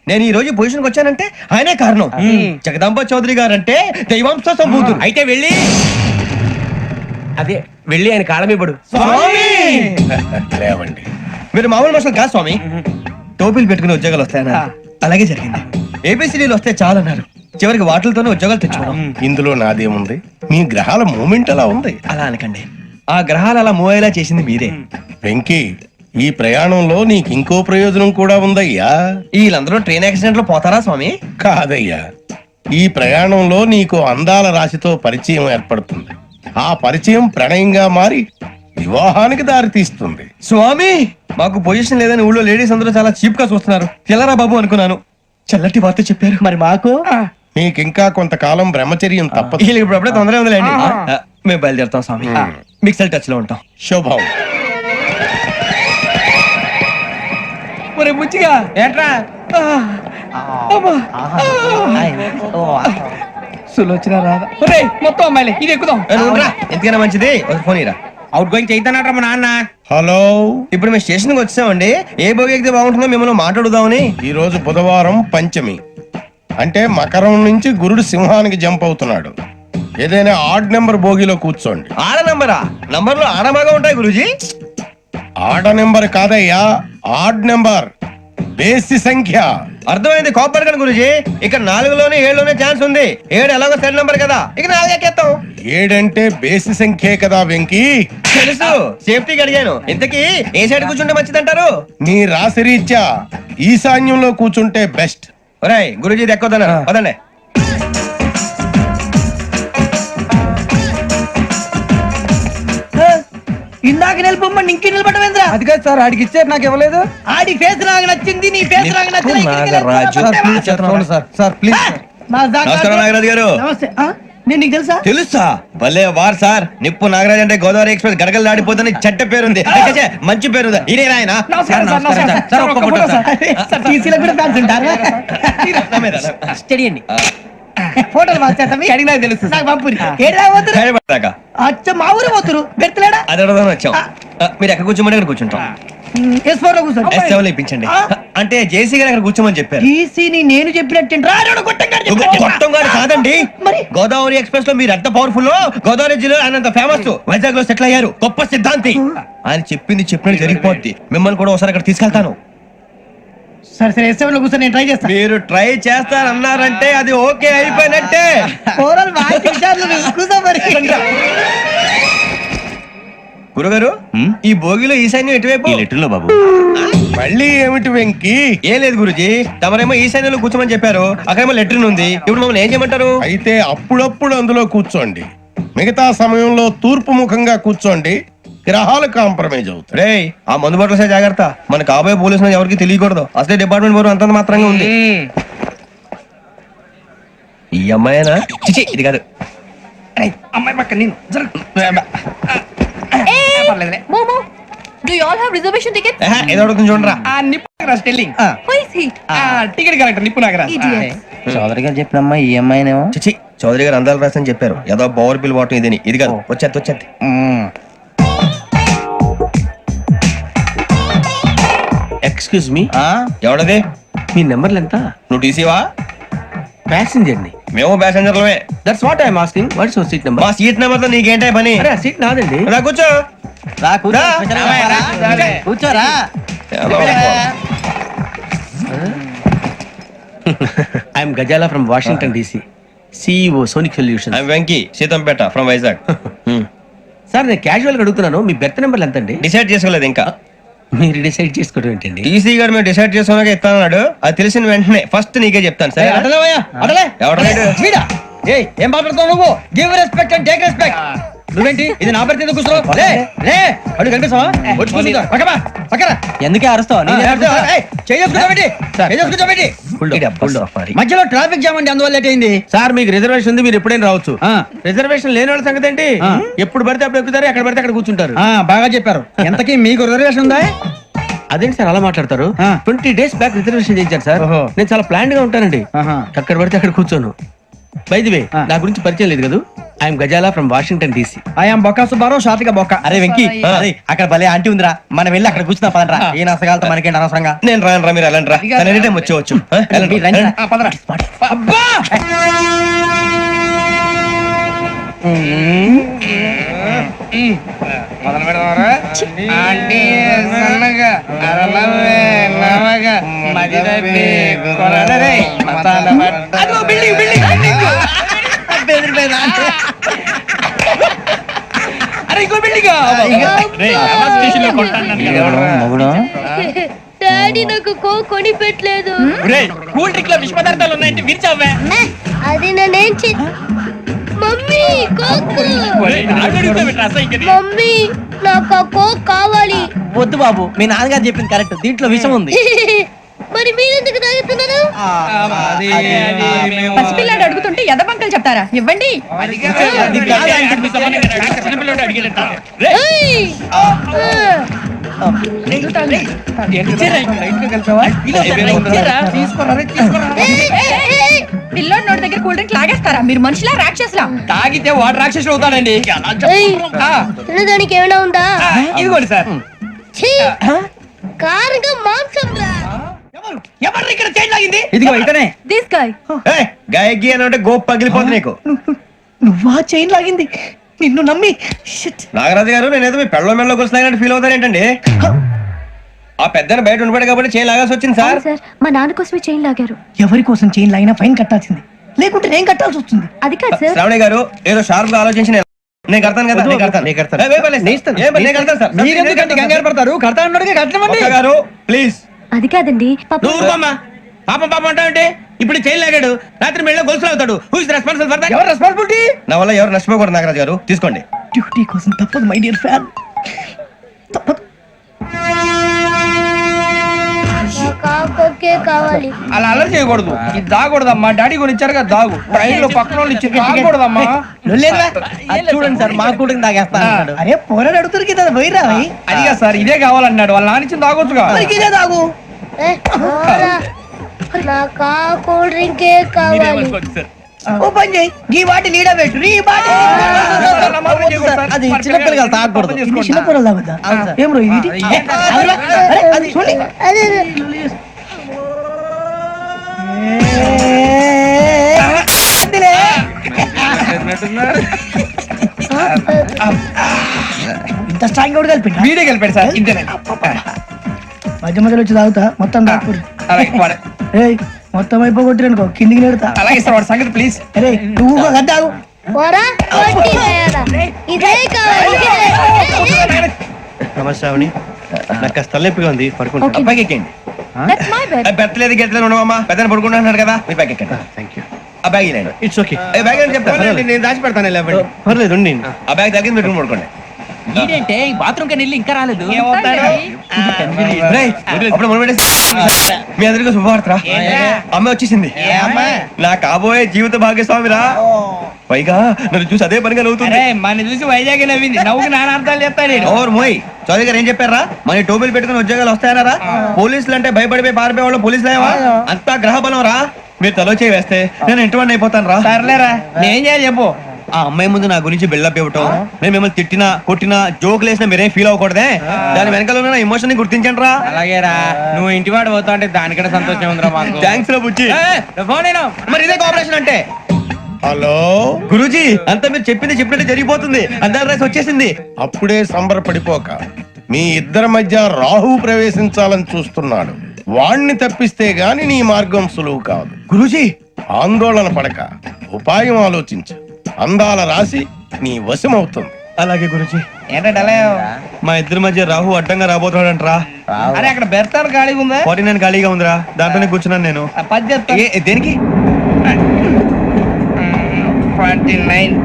నేను ఈ రోజు పొజిషన్కి వచ్చానంటే ఆయనే కారణం. జగదాంబ చౌదరి గారు అంటే దైవాంశ సంభూతుడు. అయితే వెళ్ళి అదే వెళ్ళి ఆయన కాళ్ళమీపడు. లేవండి. మీరు మామూలు మనుషులు కాదు స్వామి. టోపీలు పెట్టుకుని ఉద్యోగాలు వస్తాయన్నారు, అలాగే జరిగింది. ఏబిసిడీలు వస్తే చాలన్నారు, చివరికి వాటిలతోనే ఉద్యోగాలు తెచ్చుకోవడం. ఇందులో నాదేముంది? మీ గ్రహాల మూమెంట్ అలా ఉంది. అలా అనకండి, ఆ గ్రహాలు అలా మూవ్ అయ్యేలా చేసింది మీరే. వెంకీ, ఈ ప్రయాణంలో నీకు ఇంకో ప్రయోజనం కూడా ఉందయ్యా. వీళ్ళందరూ ట్రైన్ యాక్సిడెంట్ లో పోతారా స్వామి? కాదయ్యా, ఈ ప్రయాణంలో నీకు అందాల రాశితో పరిచయం ఏర్పడుతుంది. ఆ పరిచయం ప్రణయంగా మారి వివాహానికి దారి తీస్తుంది. స్వామి మాకు పొజిషన్ లేదని ఊళ్ళో లేడీస్ అందరూ చాలా చీప్ గా చూస్తున్నారు. తెల్లరా బాబు అనుకున్నాను, చల్లటి వార్త చెప్పారు. మరి మాకు నీకింకా కొంతకాలం బ్రహ్మచర్యం తప్పదు. వీళ్ళకి ఇప్పుడు అప్పుడే తొందరగా ఉందిలేండి. మేము బయలుదేరుతాం స్వామి, మిక్సెల్ టచ్ లో ఉంటాం. శుభం. ఒరే బుచ్చిగా ఏట్రా సులోచన రాదా? ఒరే మొత్తం అమ్మాయిలే, ఇది ఎక్కుదాం. ఎందుకైనా మంచిది ఫోన్ ఇరా. అవుట్ గోయింగ్ చేద్దానట్రా మా నాన్న. హలో, ఇప్పుడు మేము స్టేషన్ కి వచ్చామండి. ఏ బోగి ఎక్కితే బాగుంటుందో మిమ్మల్ని మాట్లాడుదామని. ఈ రోజు బుధవారం పంచమి, అంటే మకరం నుంచి గురుడు సింహానికి జంప్ అవుతున్నాడు. ఏదైనా ఆడ్ నెంబర్ బోగిలో కూర్చోండి. ఆడ నంబరా? నంబర్లు ఆడమాగా ఉంటాయి గురూజీ. ఆడ నెంబర్ కాదయ్యా, ఆడ్ నెంబర్, బేసి సంఖ్య. అర్థమైంది, కాపర్ కానీ గురూజీ. ఇక్కడ 4లోనే 7లోనే ఛాన్స్ ఉంది. 7 ఎలాగో సెల్ నంబర్ కదా, ఇక 4 ఎక్కేస్తాం. 7 అంటే బేసి సంఖ్యే కదా వెంకీ. తెలుసు, సేఫ్టీకి అడిగాను. ఇంతకీ ఏ సైడ్ కూర్చుంటే మంచిదంటారు? నీ రాశి రీత్యా ఈశాన్యంలో కూర్చుంటే బెస్ట్. ఒరేయ్ గురూజీ దెక్కొద్దన్నారు, పదండి. ఇందాక నిలబొమ్మని ఇంకే నిలబడమేంద్రా? అది కాదు సార్, ఆడికి ఇచ్చారు, నాకు ఇవ్వలేదు. ఆడి ఫేస్ నాకు నచ్చింది, నీ ఫేస్ నాకు నచ్చింది. Sir please. నమస్కారం నాగరాజు గారు. నమస్తే. నేను నీకు తెలుసా? తెలుసా? భలే వార్ సార్. నిప్పు నాగరాజ్ అంటే గోదావరి ఎక్స్ప్రెస్ గడగలు దాడిపోతుంది చెడ్డ పేరుంది. ఛే, మంచి పేరుంది. ఇదే ఆయన. ఫోటోలు అడిగినా తెలుసు నాకు పంపురి. అచ్చ మా ఊరు పోతురు బెర్తలేడా? అది అడగదామని వచ్చాం. మీరు ఎక్కడ కూర్చోమని అక్కడ కూర్చుంటాం. S4 లో కూర్చోండి. S7 లో ఇప్పించండి. అంటే జేసీ గారు అక్కడ కూర్చోమని చెప్పారు. టీసీని నేను చెప్పినట్టు గొట్టం గారు కాదండి, గోదావరి ఎక్స్ప్రెస్ లో మీరు ఎంత పవర్ఫుల్, గోదావరి జిల్లా ఆయన ఫేమస్. వైజాగ్ లో సెటిల్ అయ్యారు, గొప్ప సిద్ధాంతి. ఆయన చెప్పింది చెప్పినట్టు జరిగిపోద్ది. మిమ్మల్ని కూడా ఒకసారి అక్కడ తీసుకెళ్తాను. సరే సరే, S7 లో కూర్చొని నేను ట్రై చేస్తాను. మీరు ట్రై చేస్తారన్నారంటే అది ఓకే అయిపోయినట్టే. గురుగారు, ఈ భోగిలో ఈశాన్యం ఎటువైపు? లెటర్లో బాబు. మళ్ళీ ఏమిటి వెంకీ? ఏం లేదు గురుజీ, తమరేమో ఈశాన్యంలో కూర్చోమని చెప్పారు, అక్కడేమో లెటర్ ఉంది. ఇప్పుడు మమ్మల్ని ఏం చేయమంటారు? అయితే అప్పుడప్పుడు అందులో కూర్చోండి, మిగతా సమయంలో తూర్పు ముఖంగా కూర్చోండి. గ్రహాలు కాంప్రమైజ్ అవుతాయి. రే, ఆ మందు బాటలసే జాగ్రత్త. మన కాబోయే పోలీసులు ఎవరికి తెలియకూడదు. అసలే డిపార్ట్మెంట్ బోర్ అంతంత మాత్రంగా ఉంది. ఈ అమ్మాయినా? చిచి, ఇది కాదు. అమ్మాయి పక్క నేను Do you all have reservation tickets? ఏదో అడుగుతుంది చూడరా. ఆ నిప్పు Nagaraj telling Who is he? Ticket collector నిప్పు నాగరాజ్ Idiot. చౌదరి గారు చెప్పినమ్మా ఈ అమ్మాయినేమో. చిచి చౌదరి గారు అందాలు రాసని చెప్పారు. ఏదో బోర్ బిల్ వాటం ఇదని. ఇది కాదు, వచ్చేది. Excuse me ఎవడది? మీ నెంబర్లు ఎంత? నువ్వు టీసీవా? ప్యాసింజర్ ని. మేము ప్యాసెంజర్లమే. That's what I'm asking. What's your seat number? మా సీట్ నెంబర్ తో నీకేంటే పని? అరే సీట్ నాదండి. రా కూర్చో. రా కూర్చో. రా. కూర్చోరా. I'm Gazala from Washington DC, CEO Sonic solution. I'm Venky, Seethampeta from Vizag. Sir నేను క్యాజువల్ గా అడుగుతున్నాను, మీ బెర్త్ నెంబర్లు ఎంత అండి? డిసైడ్ చేసుకోలేదు ఇంకా. మీరు డిసైడ్ చేసుకోవడం ఏంటండి? టీసీ గారు మేము డిసైడ్ చేసుకున్నాక ఇస్తానన్నాడు. అది తెలిసిన వెంటనే ఫస్ట్ నీకే చెప్తాను. సరే వీడా? ఏయ్, ఏం మాట్లాడుతావు నువ్వు? Give respect and take respect. నువ్వేంటి ఇది నా పరిస్థితి కూర్చో. లే లే, అడుగు కనిపిస్తావా? వచ్చి కూర్చో. పక్కమా పక్కరా. ఎందుకే అరుస్తావు? మధ్యలో ట్రాఫిక్ జామ్ అండి, అందువల్ల లేట్ అయింది. సార్ మీకు రిజర్వేషన్ ఉంది, మీరు ఎప్పుడైనా రావచ్చు. రిజర్వేషన్ లేని వాళ్ళ సంగతి ఏంటి? ఎప్పుడు పడితే అప్పుడు ఎక్కుతారు, ఎక్కడ పడితే అక్కడ కూర్చుంటారు. బాగా చెప్పారు. ఎంతకీ మీకు రిజర్వేషన్ ఉందా? అదేంటి సార్ అలా మాట్లాడతారు? 20 days బ్యాక్ రిజర్వేషన్ చేయించారు సార్. నేను చాలా ప్లాన్డ్ గా ఉంటానండి. అక్కడ పడితే అక్కడ కూర్చోను. బై ది వే, నా గురించి పరిచయం లేదు కదా. I'm Gazala from Washington DC. I'm Bokka Subbarao, షాతిక బొక్క. అరే వెంకీ, అక్కడ భలే ఆంటీ ఉందిరా, మనం వెళ్ళి అక్కడ కూర్చున్నా పదరా. ఏ నసగాలతో మనకేంటి అనవసరంగా. నేను రాను రా, మీరు వెళ్ళండి రా. తను ఎనీ టైం వచ్చేవచ్చు. అబ్బా మొదలు పెడదామరా? ఆంటీ సన్నగా అరలవే నవగా మదిరపి కొరడరే మతాల అదిగో బిల్డింగ్ బిల్డింగ్ బిల్డింగ్. అరే ఇంకో బిల్డింగ్. డాడీ నాకు కొని పెట్టలేదు. కూల్ డ్రింక్ లో విష పదార్థాలు ఉన్నాయంటే విరిచావే. అది నేనేం మమ్మీ కోక్. మమ్మీ నాకు ఆ కోక్ కావాలి. వద్దు బాబు, మీ నాన్నగారు చెప్పింది కరెక్ట్, దీంట్లో విషయం ఉంది. మరి మీరెందుకు తాగుతున్నారు? పసిపిల్లాడు అడుగుతుంటే ఎదబంకలు చెప్తారా? ఇవ్వండి. పిల్లోడి నోటి దగ్గర కూల్ డ్రింక్ లాగేస్తారా? మీరు మనుషులా రాక్షసులా? తాగితే వాడు రాక్షసుడు అవుతాడండి. తినడానికి ఏమైనా ఉందా? ఇదిగోండి సార్. కారుగా మాంసం రా. ఎవరు ఇక్కడ చైన్ లాగింది? ఇదిగో ఇతనే. This guy. గాయకి అని అంటే గోప్ పగిలిపోతుంది నీకు. నువ్వా చైన్ లాగింది? నిన్ను నమ్మి. నాగరాజు గారు, నేనేదో మీ పెళ్ళ మెళ్ళ గురిసినట్టు ఫీల్ అవుతారేంటండి? ఆ పెద్దని బయట ఉండిపోయాడు కాబట్టి చైన్ లాగాల్సి వచ్చింది సార్. మా నాన్న కోసమే చైన్ లాగారు. ఎవరి కోసం చైన్ లాగినా ఫైన్ కట్టాల్సింది, లేకుంటే నేను కట్టాల్సి వస్తుంది. అది కాదు సార్. శ్రావణి గారు ఏదో షార్ప్ గా ఆలోచించి నేను కడతాను కదా. మీరెందుకంటే కంగారు పడతారు? కడతా అన్నాడుగా కట్టమండి. గారు ప్లీజ్. అది కాదండి. నువ్వు ఊరుకోమ్మా. పాపం పాపం అంటావంటే ఇప్పుడు చైన్ లాగాడు, రాత్రి మెళ్ళ గొలుసులు అవుతాడు. Who is responsible for that? ఎవరు రెస్పాన్సిబిలిటీ? నా వల్ల ఎవరు నష్టపోకూడదు నాగరాజు గారు, తీసుకోండి. డ్యూటీ కోసం తప్పదు మై డియర్ ఫ్యాన్, తప్పదు. కావాలి. అలా అల్లరి చేయకూడదు. ఇది దాగకూడదమ్మా. డాడీ కొని ఇచ్చారు కదా దాగు. ట్రైన్ లో పక్కన వాళ్ళు ఇచ్చి దాగకూడదమ్మా. చూడండి సార్, మా కూడా తాగేస్తా. అరే పోరాడు అడుగుతారు కదా, పోయిరా. అదిగా సార్, ఇదే కావాలన్నాడు. వాళ్ళ నాన్న ఇచ్చింది తాగొచ్చుగా. ఇదే తాగు. నాకు కూల్ డ్రింక్ కావాలి. ఓ పని చేయి, ఈ బాటి లీడ పెట్టు. ఈ బాటి అది చిన్నపిల్లలు తాగకూడదు. చిన్నపిల్లలు తాగుతా. ఏం రో ఇది? అది చూడండి. ఇంత స్ట్రాంగ్ కూడా కలిపి వీడే కలిపాడు సార్. ఇంతేనే. మధ్య మధ్యలో వచ్చి తాగుతా, మొత్తం తాగకూడదు. ఏయ్, మొత్తం అయిపోగొట్టిరనుకో కిందికి నేడుతా. అలాగే సార్, వాడి సంగతి ప్లీజ్. అరే నువ్వు గద్దాగు. ఇదే కావాలి. నమస్కారం. నాకు కాస్త తలెప్పిగా ఉంది, పడుకుంటా. అబ్బాయికి ఎక్కండి. పెట్టలేదు గెట్టలేదు ఉండవమ్మా. పెద్దని పడుకుంటున్నాడు కదా, మీ బ్యాగ్ ఎక్కండి. Thank you. ఆ బ్యాగ్ ఇలాండి. It's okay. బ్యాగ్ అని చెప్తాను, నేను దాచి పెడతాను. పర్లేదు ఉండి. ఆ బ్యాగ్ తగ్గింది పెట్టుకుని పడుకోండి. ఏంటంటే బాత్రూమ్ కని వెళ్ళి ఇంకా రాలేదు రేయ్, అప్పుడు మొదలు పెట్టేసి మీ అందరికీ శుభవార్తరా అమ్మ వచ్చేసింది నా కాబోయే జీవిత భాగ్యస్వామిరా పైగా నన్ను చూసి అదే పనిగా నవ్వుతుంది మన చూసి వైజాగ్ నవ్వింది నవ్వుకి నాన్న అర్థాలు చెప్తాడు ఓర్ మోయ్ చౌదరి గారు ఏం చెప్పారా మన టోబీలు పెట్టుకుని ఉద్యోగాలు వస్తాయనరా పోలీసులు అంటే భయపడిపోయి పారిపోయే వాళ్ళు పోలీసులు ఏవా అంతా గ్రహ బలం రా మీరు తలో చేయి వేస్తే నేను ఇంటివాడిని అయిపోతాను రా సర్లేరా నేనేం చేయాలి చెప్పు ఆ అమ్మాయి ముందు నా గురించి బిల్డప్ ఇవ్వటం నేను మిమ్మల్ని తిట్టినా కొట్టినా జోకులు వేసినా మీరేం ఫీల్ అవ్వకూడదే దాని వెనకాల ఉన్న ఎమోషన్ ని గుర్తించండి రా అలాగేరా నువ్వు ఇంటి వాడు పోతా అంటే దానికంటే సంతోషం ఉందిరా మాకు థ్యాంక్స్ రా బుజ్జి ఫోన్ మరి ఇదే కోఆపరేషన్ అంటే హలో గురూజీ అంతా మీరు చెప్పింది చెప్పినట్టు జరిగిపోతుంది అందాల రైస్ వచ్చేసింది అప్పుడే సంబరపడిపోక మీ ఇద్దరి మధ్య రాహు ప్రవేశించాలని చూస్తున్నాడు వాణ్ణి తప్పిస్తే గాని నీ మార్గం సులువు కాదు గురూజీ ఆందోళన పడక ఉపాయం ఆలోచించు అందాల రాశి నీ వశమవుతుంది అలాగే గురూజీ ఏంటంటే మా ఇద్దరి మధ్య రాహు అడ్డంగా రాబోతున్నాడంట్రా అరే అక్కడ బెర్తాను ఖాళీగా ఉందా 49 ఖాళీగా ఉందిరా దాంట్లోనే కూర్చున్నాను నేను పది చెప్తా దేనికి 29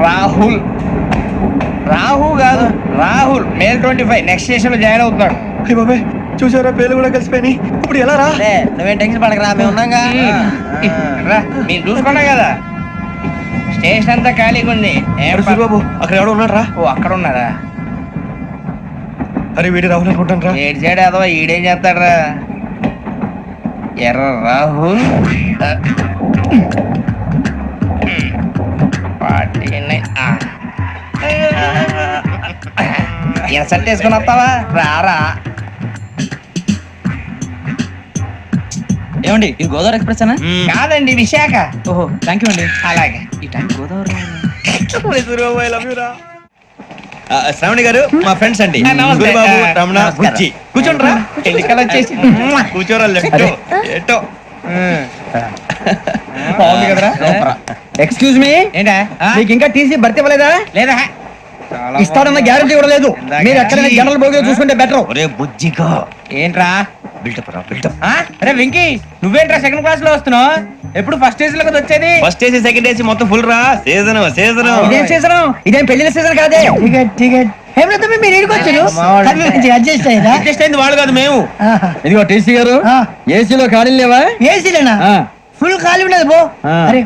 రాహుల్ రాహు కాదు రాహుల్ మే 25 నెక్స్ట్ స్టేషన్ లో జాయిన్ అవుతున్నాడు అయ్య బాబాయ్ చూసారా పేర్లు కూడా కలిసిపోయినాయి ఇప్పుడు ఎలా రా నువ్వేం టెన్షన్ పడకరా మేము ఉన్నాగా రా మీరు చూసుకున్నా కదా స్టేషన్ అంతా ఖాళీగా ఉంది సూరిబాబు అక్కడ ఎవడో ఉన్నాడు రా ఓ అక్కడ ఉన్నారా అరే వీడి రాహుల్ అనుకుంటాను రా ఏడు చేయడం అదో ఈడేం చేస్తాడరా ఎర్ర రాహుల్ 49 ఎసట్ వేసుకుని వస్తావా రారా ఏమండి ఇది గోదావరి ఎక్స్ప్రెస్ అనా కాదండి విశాఖ ఓహో థ్యాంక్ యూ అండి అలాగే ఈ టైం గోదావరి శ్రావణి గారు మా ఫ్రెండ్స్ అండి నమస్తే. గురుబాబు రమణ నమస్కారం. బుజ్జి కూర్చోండి రా ఎన్నికలు వచ్చేసి కూర్చోరా లెఫ్ట్ ఎటో బాగుంది కదరా ఎక్స్క్యూజ్ మీ ఏంటా మీకు ఇంకా టీసీ భర్తీ ఇవ్వలేదా లేదా ఇస్తాడన్న గ్యారంటీ కూడా లేదు మీరు ఎక్కడైనా జనరల్ బోగిలో చూసుకుంటే బెటర్ ఒరే బుజ్జిగా ఏంట్రా బిల్డప్ రా బిల్డప్ అరే వెంకీ నువ్వేంట్రా సెకండ్ క్లాస్ లో వస్తున్నావు ఎప్పుడు ఫస్ట్ ఏజ్ లో కదా వచ్చేది ఫస్ట్ ఏసీ సెకండ్ ఏసీ మొత్తం ఫుల్ రా సీజన్ సీజన్ ఇదేం సీజన్ ఇదేం పెళ్లిన సీజన్ కాదే టికెట్ టికెట్ మీరు ఇడికొచ్చారు అడ్జస్ట్ అయ్యారా అడ్జస్ట్ అయింది వాళ్ళు కాదు మేము ఇదిగో టీసీ గారు ఏసీలో ఖాళీ లేవా ఏసీలేనా ఫుల్ ఖాళీ ఉండదు బో అరే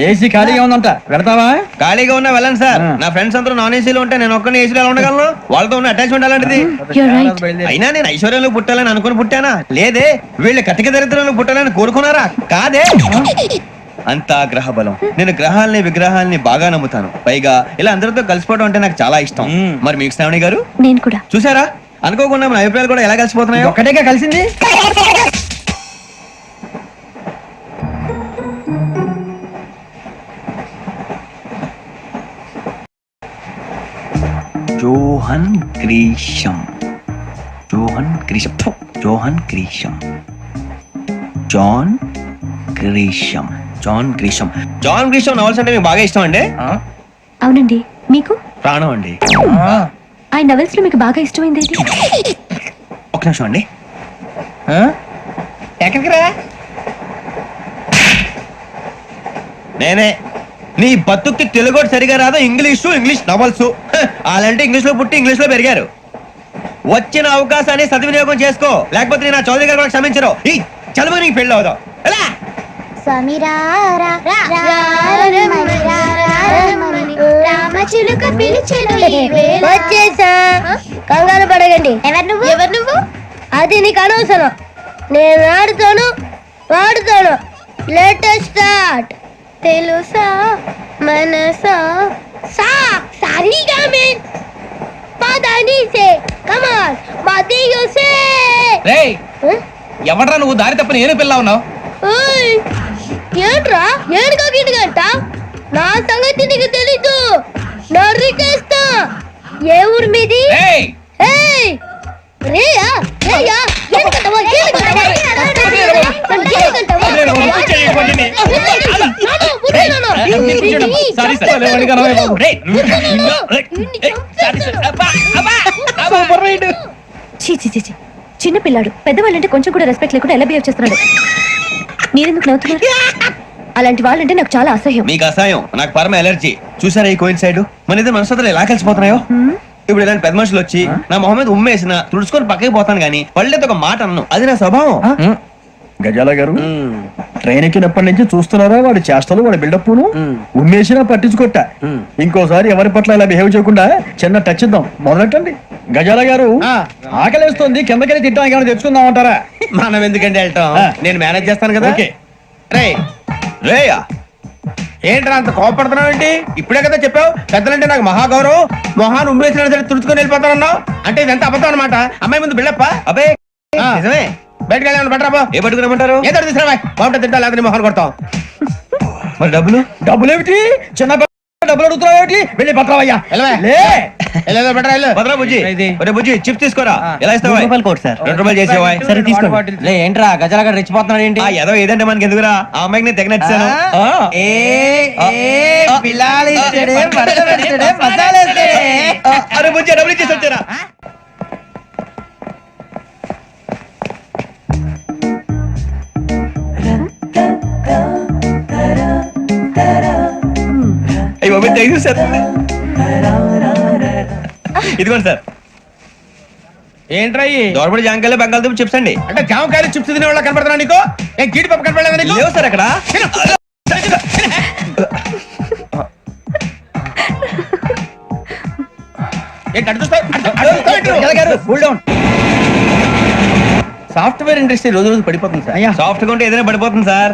ఏసీ ఖాళీగా ఉందంట పెడతావా ఖాళీగా ఉన్నా వెళ్ళండి సార్ నా ఫ్రెండ్స్ అందరూ నాన్ ఏసీలో ఉంటే నేను ఒక్కనే ఏసీలో ఎలా ఉండగలను వాళ్ళతో ఉన్న అటాచ్మెంట్ అలాంటిది అయినా నేను ఐశ్వర్యంలో పుట్టాలని అనుకుని పుట్టానా లేదే వీళ్ళ కటిక దరిద్రంలో పుట్టాలని కోరుకున్నారా కాదే అంతా గ్రహ బలం నేను గ్రహాలని విగ్రహాలని బాగా నమ్ముతాను పైగా ఇలా అందరితో కలిసిపోవడం అంటే నాకు చాలా ఇష్టం మరి మీకు శ్రావణి గారు నేను కూడా చూసారా అనుకోకుండా మన అభిప్రాయాలు కూడా ఎలా కలిసిపోతున్నాయో ఒక్కటేగా కలిసింది జోహన్ గ్రీషం జోహన్ గ్రీషం ఫు, John Grisham John Grisham John Grisham John Grisham novels అంటే మీకు బాగా ఇష్టం అండి అవునండి మీకు ప్రాణం అండి ఆ నవెల్స్ లో మీకు బాగా ఇష్టమైంది ఏది? ఒక నిమిషం అండి ఎక్కడికి రా నేనే నీ బతుక్కి తెలుగు సరిగా రాదు ఇంగ్లీష్ నవల్స్ అలాంటి ఇంగ్లీష్ లో పుట్టి ఇంగ్లీష్ లో పెరిగారు వచ్చిన అవకాశాన్ని సద్వినియోగం చేసుకో లేకపోతే నేను నా చౌదరి గారు కూడా క్షమించరు ఈ చదువు నీకు పెళ్ళి అవుదాం ఎలా వచ్చేసా కంగారు పడగండి ఎవరు నువ్వు అది నీకు అనవసరం నేను ఆడుతాను వాడుతాను లేటెస్ట్ స్టార్ట్ తెలుసా మనసా సా సారీగా మీన్ పదని సే కమాన్ మదియో సే రేయ్ ఎవడ్రా నువ్వు దారి తప్పని ఏను పిల్ల ఉన్నావు ఓయ్ ఏంట్రా ఏడుగా గిడుగంట నా సంగతి నీకు తెలీదు నరికేస్తా ఏ ఊరు మీది ఏయ్ ఏయ్ రేయా రేయా ఎందుకంటావా చీ చీ చీ చీ. చిన్న పిల్లాడు పెద్దవాళ్ళంటే కొంచెం కూడా రెస్పెక్ట్ లేకుండా ఎలా బిహేవ్ చేస్తున్నాడు మీరెందుకు నవ్వుతున్నారు అలాంటి వాళ్ళంటే నాకు చాలా అసహ్యం. మీకు అసహాయం, నాకు పరమ ఎలర్జీ. చూసారా ఈ కోయిన్ సైడ్ మన ఇద్దరు మనసులో ఎలా కలిసిపోతున్నాయో. ఇప్పుడు ఇలాంటి పెద్ద మనుషులు వచ్చి నా మొహం మీద ఉమ్మేసిన తుడుచుకొని పక్కకి పోతాను కానీ పళ్ళేతో ఒక మాట అన్ను, అది నా స్వభావం. గజాల గారు ట్రైన్ ఎక్కినప్పటి నుంచి చూస్తున్నారా వాడి చేష్టలు, వాడి బిల్డప్ ఉమ్మేసినా పట్టించుకోట. ఇంకోసారి ఎవరి పట్ల ఇలా బిహేవ్ చేయకుండా చిన్న టచ్ ఇద్దాం, మొదలెట్టండి. గజాల గారు ఆకలేస్తుంది, కిందకెళ్ళి తిట్టడానికి ఏమైనా తెచ్చుకుందాం అంటారా? మనం ఎందుకంటే వెళ్తాం, నేను మేనేజ్ చేస్తాను కదా. ఓకే. రేయా ఏంట్రా అంత కోపడుతున్నావు ఏంటి? ఇప్పుడే కదా చెప్పావు పెద్దలంటే నాకు మహాగౌరవం, మొహాన్ని ఉమ్మేసిన సరే తుడుచుకొని వెళ్ళిపోతానన్నావు. అంటే ఇదంతా అబద్ధం అనమాట. అమ్మాయి ముందు బిళ్ళప్ప. అబ్బే నిజమే. బయటకు వెళ్ళామని బట్రాబో. ఏ పట్టుకురమ్మంటారు? ఏదో తీసుకురా బాగుంటుంది, తింటా లేకపోతే మొహాన్ని కొడతాం. మరి డబ్బులు? డబ్బులు ఏమిటి? చిన్న డబ్బులు అడుగుతున్నావు ఏమిటి? వెళ్ళి పట్టరావయ్యా. భద్రా బుజ్జి, ఒరే బుజ్జి చిప్స్ తీసుకోరా. ఎలా ఇస్తావా? సార్ 2 రూపాయలు చేసేవా? సరే తీసుకోండి. ఏంట్రా గజాల గారు రెచ్చిపోతున్నాడు ఏంటి? ఏదో ఏదంటే మనకి ఎందుకురా, ఆ అమ్మాయికి నేను తెగ నచ్చాను. అరే బుజ్జి డబ్బులు ఇచ్చేసి వచ్చారా? అయ్యో సార్, ఇదిగోండి సార్. ఏంట్రా దోరబడి జామకాయలు బంగాళదుంప చిప్స్ అండి. అంటే జామకాయలు చిప్స్ తినే వాళ్ళ కనపడుతున్నా నీకు? ఏం జీడిపప్పు కనపడలేదా నీకు? లేవు సార్ అక్కడ. సాఫ్ట్వేర్ ఇండస్ట్రీ రోజు రోజు పడిపోతుంది సార్. సాఫ్ట్ గా ఉంటే ఏదైనా పడిపోతుంది సార్.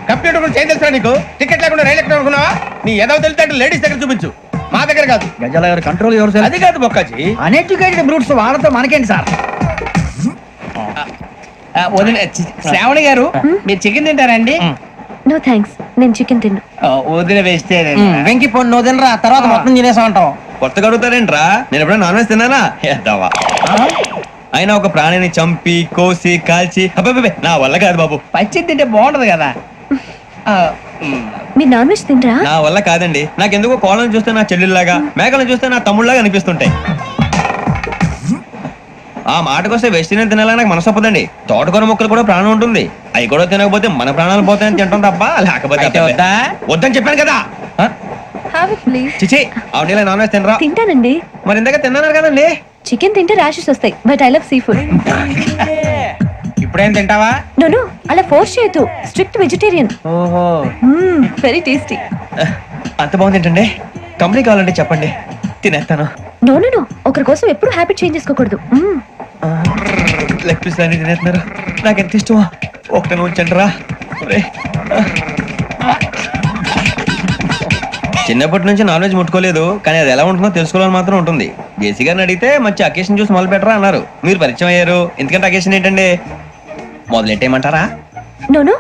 కంప్యూటర్ గురించి ఏం తెలుసా నీకు? టికెట్ లేకుండా రైలు ఎక్కడ అనుకున్నావా? నీ ఏదో తెలితే లేడీస్ దగ్గర చూపించు, మా దగ్గర కాదు. గజాల గారు కంట్రోల్ ఎవరు సార్? అది కాదు బొక్కాజీ, అన్ఎడ్యుకేటెడ్ బ్రూట్స్ వాళ్ళతో మనకేంటి సార్? శ్రావణి గారు మీరు చికెన్ తింటారండి? నో థ్యాంక్స్, నేను చికెన్ తిన్ను. వదిన వేస్తే వెంకి పొన్ను నువ్వు తినరా, తర్వాత మొత్తం తినేసా ఉంటాం. కొత్తగా అడుగుతారేంట్రా? నేను ఎప్పుడైనా నాన్ వెజ్ తిన్నానా? ఎద్దావా. అయినా ఒక ప్రాణిని చంపి కోసి కాల్చి అబ్బే నా వల్ల కాదు బాబు. పచ్చి తింటే బాగుంటది కదా. మీరు నాన్ వెజ్ తినరా? నా వల్ల కాదండి. నాకెందుకో కోళ్ళను చూస్తే నా చెల్లెల్లాగా, మేకలను చూస్తే నా తమ్ముళ్ళలాగా అనిపిస్తుంటాయి. ఆ మాటకొస్తే వెస్టిరియన్ తినాలని నాకు మనసు ఒప్పదండి. తోటకూర మొక్కలు కూడా ప్రాణం ఉంటుంది, అవి కూడా తినకపోతే మన ప్రాణాలు పోతాయని తింటాం తప్ప లేకపోతే వద్దని చెప్పాను కదా. చిచి అవునీ నాన్ వెజ్ తినరా? తింటానండి. మరి ఇందాక తిన్నాను కదండి. చికెన్ తింటే ర్యాషెస్ వస్తాయి, but I love sea food. ఇప్పుడేం తింటావా? నో అలా ఫోర్స్ చేయొద్దు, స్ట్రిక్ట్ వెజిటేరియన్. ఓహో, వెరీ టేస్టీ. అంత బాగుంది ఏంటండి? కంపెనీ కావాలంటే చెప్పండి, తినేస్తాను. నో ఒకరి కోసం ఎప్పుడు హ్యాబిట్ చేంజ్ చేసుకోకూడదు. లెగ్ పీస్ అన్ని తినేస్తున్నారు, నాకు ఎంత ఇష్టమో. ఒకటే ఉంచండి రా. చిన్నప్పటి నుంచి నాన్ వెజ్ ముట్టుకోలేదు, కానీ అది ఎలా ఉంటుందో తెలుసుకోవాలని మాత్రం ఉంటుంది. జేసీ గారిని అడిగితే మంచి అకేషన్ చూసి మొదలు పెట్టరా అన్నారు. మీరు పరిచయం అయ్యారు, ఎందుకంటే అకేషన్ ఏంటండి? మొదలెట్టేయమంటారా? నో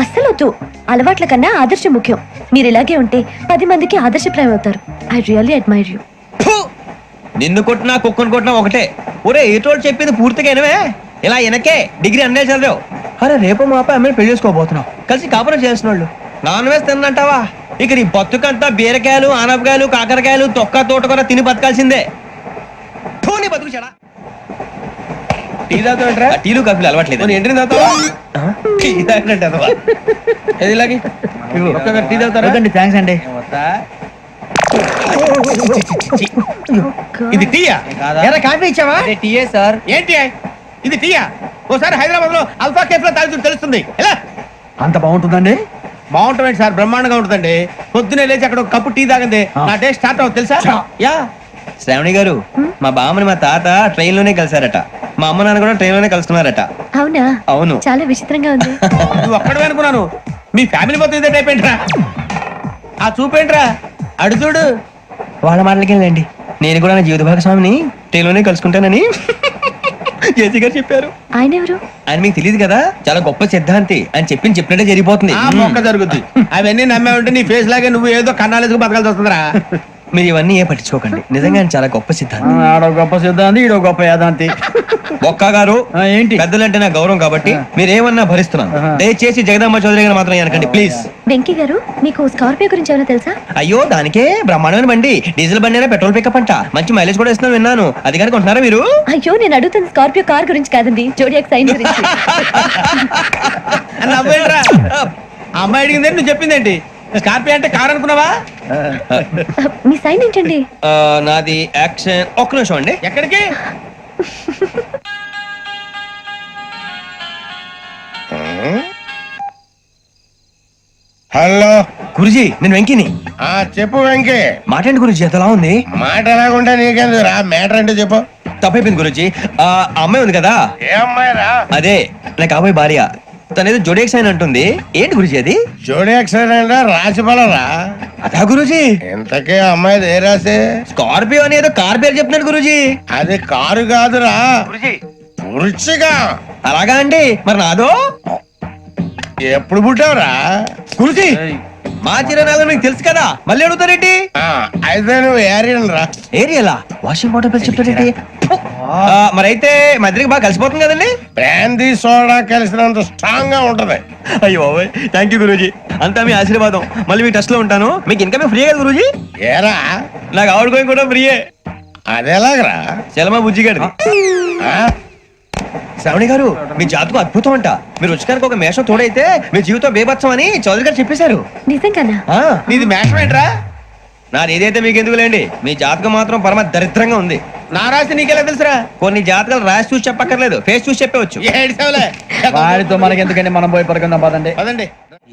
అస్సలు వద్దు. అలవాట్ల కన్నా ఆదర్శం ముఖ్యం. మీరు ఇలాగే ఉంటే 10 మందికి ఆదర్శప్రాయం అవుతారు. I really admire you. నిన్ను కొట్టినా కుక్కను కొట్టినా ఒకటే. ఒరే ఏటోళ్ళు చెప్పింది పూర్తిగా వినవే. ఇలా వెనకే డిగ్రీ అన్నే చదివావు. అరే రేపు మా అబ్బాయి అమ్మాయిని పెళ్లి చేసుకోబోతున్నావు, కలిసి కాపురం చేసిన వాళ్ళు నాన్ వెజ్ తిన్నంటావా? ఇక నీ బతుకంతా బీరకాయలు, ఆనపకాయలు, కాకరకాయలు, తొక్క తోట కూడా తిని బతకాల్సిందే. నీ బతుకు చెడా. టీ తాగుతాంట్రా? టీలు కాఫీలు అలవాట్లేదు. ఏంటి తాగుతావా? టీ తాగినట్టు అదవా. ఏది ఇలాగే టీ తాగుతారా? థ్యాంక్స్ అండి. ఇది టీయా? కాఫీ ఇచ్చావా? టీయే సార్. ఏంటి ఇది టీయా? ఓసారి హైదరాబాద్ లో అల్ఫా కేఫ్ లో తాగుతూ తెలుస్తుంది. ఎలా అంత బాగుంటుందండి? బాగుంటుంది సార్, బ్రహ్మాండంగా ఉంటుందండి. పొద్దునే లేచి అక్కడ ఒక కప్పు టీ తాగింది నా డే స్టార్ట్ అవుతుంది తెలుసా? యా శ్రావణి గారు, మా బామ్మని మా తాత ట్రైన్ లోనే కలిసారట, మా అమ్మ నాన్న కూడా ట్రైన్ లోనే కలుసుకున్నారట. అవునా? అవును. చాలా విచిత్రంగా ఉంది. నువ్వు ఒక్కడే అనుకున్నాను, మీ ఫ్యామిలీ మొత్తం ఇదే టైప్ ఏంట్రా? ఆ చూపేంట్రా అడు చూడు. వాళ్ళ మాటలకి వెళ్ళండి, నేను కూడా నా జీవిత భాగస్వామిని ట్రైన్ లోనే కలుసుకుంటానని జేసీ గారు చెప్పారు. ఆయన ఎవరు? ఆయన మీకు తెలియదు కదా, చాలా గొప్ప సిద్ధాంతి అని చెప్పినట్టే జరిగిపోతుంది. మొక్క జరుగుద్ది. అవన్నీ నమ్మే ఉంటే నీ ఫేస్ లాగే నువ్వు ఏదో కన్నాలేసుకు బతకాల్సి వస్తుందిరా. మీరు ఇవన్నీ ఏ పట్టించుకోకండి, నిజంగా ఆయన చాలా గొప్ప సిద్ధాంతి. ఆడో గొప్ప సిద్ధాంతి, ఈడో గొప్ప యాదాంతి. ఒక్క గారు ఏంటి? పెద్దలంటే నా గౌరవం కాబట్టి మీరు ఏమన్నా భరిస్తున్నాను. దయచేసి జగదాంబ చౌదరి గారు మాత్రం అనకండి ప్లీజ్. వెంకీ గారు, మీకు స్కార్పియో గురించి ఏమైనా తెలుసా? అయ్యో దానికే బ్రహ్మాండమైన బండి, డీజిల్ బండి అయినా పెట్రోల్ పికప్ అంట, మంచి మైలేజ్ కూడా ఇస్తున్నాను విన్నాను. అది కనుక ఉంటున్నారా మీరు? అయ్యో నేను అడుగుతున్న స్కార్పియో కార్ గురించి కాదండి, జోడియాక్ సైన్ గురించి. ఆ అమ్మాయి అడిగింది నువ్వు చెప్పిందేంటి? స్కార్పియో అంటే కారు అనుకున్నావా? మీ సైన్ ఏంటండి? నాది యాక్షన్. ఒక్క నిమిషం అండి. ఎక్కడికి? హలో గురుజీ నేను వెంకిని. చెప్పు వెంకీ. మాట్లాడండి గురుజీ, ఎంతలా ఉంది? మాట ఎలాగుంటా నీకెందుకు రా, మ్యాటర్ అంటే చెప్పు. తప్పైపోయింది గురుజీ. ఆ అమ్మాయి ఉంది కదా, ఏ అమ్మాయి రా? అదే నా కాబోయే భార్య. తనేదో జోడేక్స్ అని అంటుంది. ఏంటి గురుజీ అది? జోడి యాక్సిడెంట్ రాసి పడరా? అదా గురుజీ. ఇంతకీ అమ్మాయి ఏ రాసి? స్కార్పియో అని ఏదో కార్ పేరు చెప్తున్నాడు గురుజీ. అది కారు కాదురా, వృచ్చిగా. అలాగా అండి, మరి నాదో? ఎప్పుడు పుట్టావురా? గురుజీ మా చిరనాలు మీకు తెలుసు కదా, మళ్ళీ అడుగుతారేంటి? అయితే నువ్వు ఏరియన్ రా. ఏరియలా? వాషింగ్ వాటర్ పేరు చెప్తారేంటి? మరైతే మా ఇద్దరికి బాగా కలిసిపోతుంది కదండి. బ్రాందీ సోడా కలిసినంత స్ట్రాంగ్ గా ఉంటది. అయ్యో థ్యాంక్ యూ గురూజీ, అంతా మీ ఆశీర్వాదం. మళ్ళీ మీ టచ్ లో ఉంటాను. మీకు ఇంకా ఫ్రీ కదా గురూజీ? ఏరా నాకు ఆవిడ గోయింగ్ కూడా ఫ్రీయే. అదేలాగరా? చలమా బుజ్జి గారిది. శ్రావణి గారు మీ జాతకు అద్భుతం అంట. మీరు రుచికానికి ఒక మేషం తోడైతే మీ జీవితం బేబత్సం అని చౌదరి గారు చెప్పేశారు. నిజంగానా? నీది మేషం ఏంట్రా? నాది ఏదైతే మీకు ఎందుకు లేండి, మీ జాతకం మాత్రం పరమ దరిద్రంగా ఉంది. నా రాసి నీకెలా తెలుసురా? కొన్ని జాతకాలు రాసి చూసి చెప్పక్కర్లేదు, ఫేస్ చూసి చెప్పవచ్చు. వాడితో మనకి ఎందుకండి, మనం పోయి పడుకుందాం పదండి. పదండి.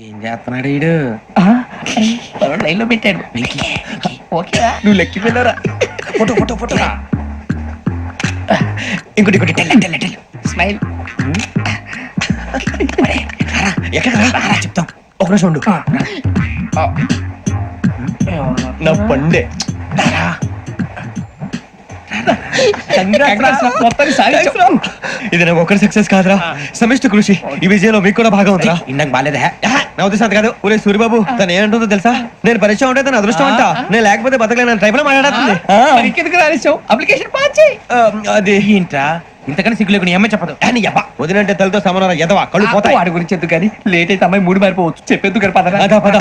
ఏం చేస్తున్నాడు వీడు? లైన్ లో పెట్టాడు. నువ్వు లెక్కిపోయినారా? Photo photo photo. ఇంకోటి ఇంకోటి స్మైల్. ఎక్కడ చెప్తాం, ఒక నిమిషం ఉండు. నా పండే ఇది నాకు ఒకరి సక్సెస్ కాదురా, సమిష్టి కృషి. ఈ విజయంలో మీకు కూడా భాగం ఉందిరా. ఇందాక బాగాలేదా? నా ఉద్దేశం కాదు. ఊరే సూర్యబాబు తను ఏమంటుందో తెలుసా? నేను పరిచయం ఉంటే తన అదృష్టం అంట. నేను లేకపోతే బతకలేను టైప్ లో మాట్లాడుతుంది. అప్లికేషన్ పాస్ చేయి. అది ఏంట్రా ఇంతకన్నా సిగ్గు లేకుండా ఏమై చెప్పదు. వదినంటే తలతో సమానం ఎదవా, కళ్ళు పోతాయి. వాడి గురించి ఎందుకు కానీ లేట్ అయితే అమ్మాయి మూడు మారిపోవచ్చు. చెప్పేందుకు గారు పద. అదా పద.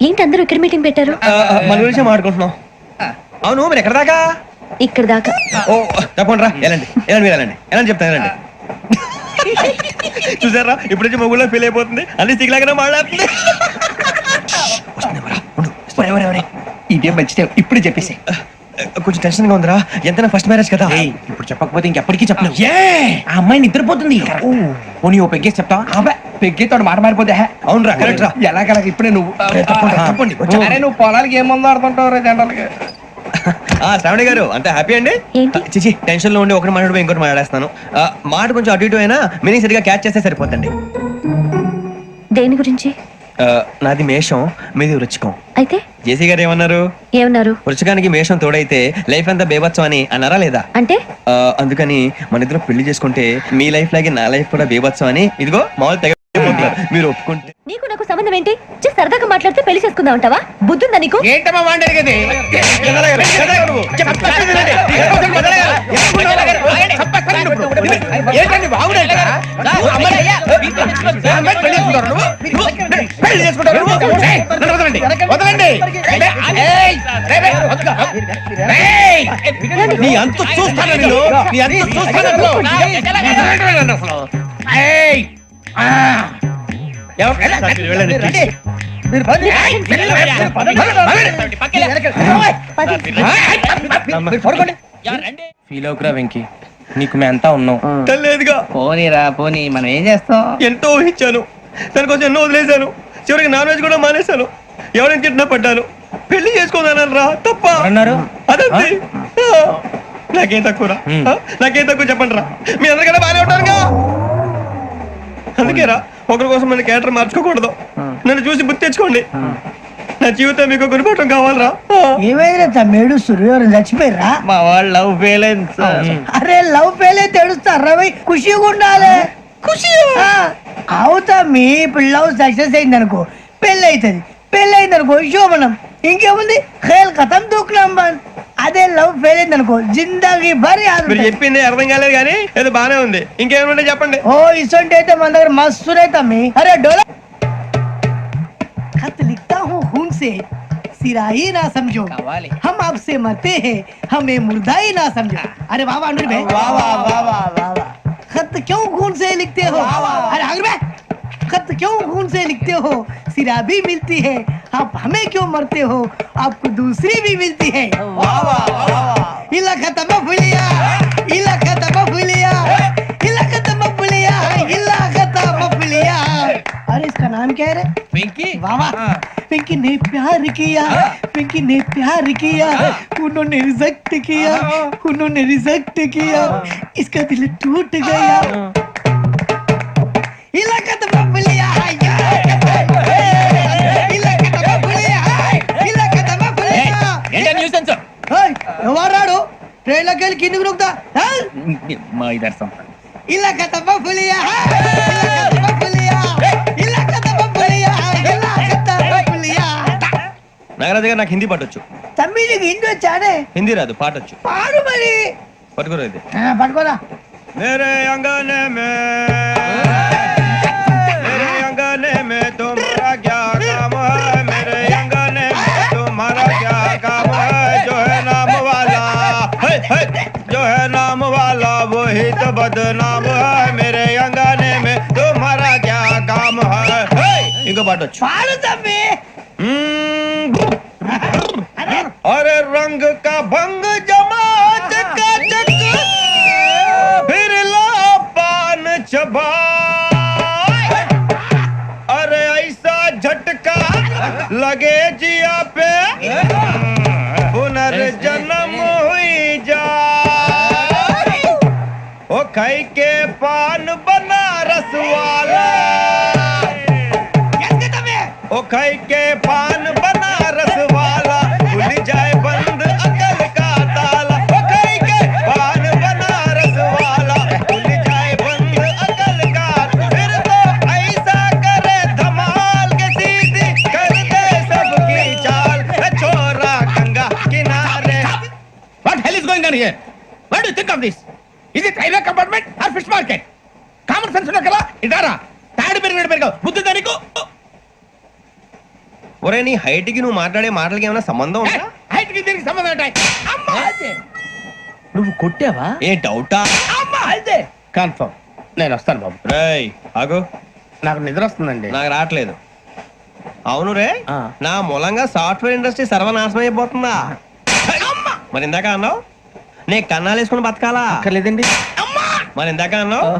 ఏంటి అందరూ ఇక్కడ మీటింగ్ పెట్టారు? మన గురించి మాట్లాడుకుంటున్నాం. అవును మీరు ఎక్కడ దాకా? ఇక్కడ దాకా. ఓ తప్పకుండా రా, వెళ్ళండి వెళ్ళండి, మీరు వెళ్ళండి వెళ్ళండి, చెప్తాను వెళ్ళండి. చూసారా ఇప్పుడు నుంచి మొగుల్లో ఫీల్ అయిపోతుంది, అన్ని సిగ్లాగానే మాట్లాడుతుంది. ఇదే మంచిదే, ఇప్పుడు చెప్పేసి. కొంచెం టెన్షన్ గా ఉందిరా, ఎంతైనా ఫస్ట్ మ్యారేజ్ కదా. ఇప్పుడు చెప్పకపోతే ఇంకెప్పటికీ చెప్పలేవు. ఆ అమ్మాయి నిద్రపోతుంది. పోనీ ఓ పెగ్గేసి చెప్తావా? పెగ్గేతో మాట మారిపోతే. అవునరా, కరెక్ట్ రా. ఎలాగలా ఇప్పుడే నువ్వు తప్పండి. నువ్వు పొలాలకి ఏం మందు ఆడుతుంటావు రే జనరల్గా. శ్రావణి గారు అంతా హ్యాపీ అండి? చిచి టెన్షన్ లో ఉండి ఒకటి మాట్లాడిపోయి ఇంకోటి మాట్లాడేస్తాను. మాట కొంచెం అటు ఇటు అయినా మీనింగ్ సరిగా క్యాచ్ చేస్తే సరిపోతండి. దేని గురించి? నాది మేషం, మీది వృచ్చికం. అయితే జేసీ గారు ఏమన్నారు? ఏమన్నారు? వృచ్చికానికి మేషం తోడైతే లైఫ్ అంతా బేబత్సం అని అన్నారా లేదా? అంటే అందుకని మన ఇద్దరు పెళ్లి చేసుకుంటే మీ లైఫ్ లాగే నా లైఫ్ కూడా బేబత్సం అని ఇదిగో మామూలు తెగ మీరు ఒప్పుకుంటే. నీకు నాకు సంబంధం ఏంటి? సరదాగా మాట్లాడితే పెళ్లి చేసుకుందాం అంటావా? బుద్ధుందా నీకు? ఏంటమ్మా మాట్లాడేది? నీ అంత చూస్తాను నేను, నీ అంత చూస్తాను. ఫీల్ అవుకురా వెంకీ, నీకు మేమంతా ఉన్నాం. తెలియదుగా. పోనీరా పోనీ, మనం ఏం చేస్తాం? ఎంతో ఊహించాను, దానికోసం ఎన్నో వదిలేశాను. చివరికి నాన్ వెజ్ కూడా మానేశాను. ఎవరైనా తిట్టినా పడ్డాను. పెళ్లి చేసుకోదానని రా, తప్ప అన్నారు. అదంతే. నాకేం తక్కువ రా, నాకేం తక్కువ చెప్పండి రా. మీ అందరికన్నా బాగానే ఉంటారుగా. అందుకే రా, ఒకరి కోసం మన క్యారెక్టర్ మార్చుకోకూడదు. నన్ను చూసి గుర్తు తెచ్చుకోండి. నా జీవితం మీకు గురిపటం కావాలరా. ఏమైనా తమ్మేడు సూర్యవరం చచ్చిపోయిరా? మా వాళ్ళు లవ్ ఫెయిల్ అయింది సార్. అరే లవ్ ఫెయిల్ అయితే ఏడుస్తారా? ఖుషిగా ఉండాలి. ఖుషి అవుతా. మీ ఇప్పుడు లవ్ సక్సెస్ అయింది అనుకో, పెళ్ళి అవుతుంది. పెళ్ళి అయింది అనుకో శోభనం. ఇంకేముంది, ఖేల్ కథం దూకునాం బంద్. అదే లవ్ ఫెయిల్ అయింది అనుకో జిందాగీ భారీ. మీరు చెప్పింది అర్థం కాలేదు కానీ ఏదో బానే ఉంది. ఇంకేమైనా చెప్పండి. ఓ ఇసొంటి అయితే మన దగ్గర మస్తు తమ్మి. అరే డోలా खत लिखता हूँ खून से, सिरा ही ना समझो, हम आपसे मरते हैं, हमें मुर्दा ही ना समझो. अरे वाह वाह अनुर भाई, वाह वाह वाह वाह वाह. खत क्यों खून से लिखते हो? अरे अनुर भाई खत क्यों खून से लिखते हो? सिरा भी मिलती है, आप हमें क्यों मरते हो? आपको दूसरी भी मिलती है। इला खत्म फुलिया, इला खत्म फुलिया, इला खत्म फुलिया, इला खत्म फुलिया। अरे इसका नाम क्या है रे? पिंकी वाह वाह। पिंकी ने प्यार किया, पिंकी ने प्यार किया, उन्होंने रिजेक्ट किया, उन्होंने रिजेक्ट किया, इसका दिल टूट गया। इलाका तो बबलिया है, इलाका तो बबलिया है, इलाका तो बबलिया। ఏంటా న్యూసెన్స్ ఏయ్, ఎవరాడు ట్రైన్ లోకి వెళ్ళి కిందికి నొక్కుతా? మా ఇదర్శం ఇలాకా तो बबलिया है, इलाका तो बबलिया, इलाका तो बबलिया, इलाका तो बबलिया। నాగరాజు గారు నాకు హిందీ పాటొచ్చు. తమ్మి నీకు హిందీ వచ్చానే? హిందీ రాదు, పాటొచ్చు. పాడు మరి. పట్టుకోరు ఇది. పట్టుకోరా. मेरे अंगने में तुम्हारा क्या काम है? मेरे अंगने में तुम्हारा क्या काम है? जो है नाम वाला, जो है नाम वाला वही तो बदनाम है। मेरे अंगने में तुम्हारा क्या काम है? इनको पाटो పాడు తమ్మి. अरे रंग का भंग जमा चकाचक, फिर ला पान चबा। अरे ऐसा झटका लगे जिया पे, पुनर्जन्म हुई जा। ओ खाई के पान बनारस वाला, ओ खाई के पान बनारस वाला, खुल जाए बंद अकल का ताला। ओ खाई के पान बनारस वाला, खुल जाए बंद अकल का। फिर तो ऐसा करे धमाल के सीधी कर दे सबकी चाल। छोरा गंगा किनारे। What hell is going on here? What do you think of this? Is it railway compartment or fish market? Common sense ఉన్నా కదా, ఇదారా తాడి పెరిగాడు బుద్ధి దానికి. ఒరే నీ హైట్ కి నువ్వు మాట్లాడే మాటలకి ఏమైనా సంబంధం ఉందా? హైట్ కి దీనికి సంబంధం ఉంటాయి. అమ్మా అదే నువ్వు కొట్టావా? ఏ డౌటా? అమ్మా అదే కన్ఫర్మ్. నేను వస్తాను బాబు. రేయ్ ఆగు, నాకు నిద్ర వస్తుందండి. నాకు రావట్లేదు. అవును రే, నా మూలంగా సాఫ్ట్వేర్ ఇండస్ట్రీ సర్వనాశనం అయిపోతుందా? మరి ఇందాక అన్నావు నే కన్నాలు వేసుకుని బతకాలా? అక్కర్లేదండి. మరి ఇందాక అన్నావు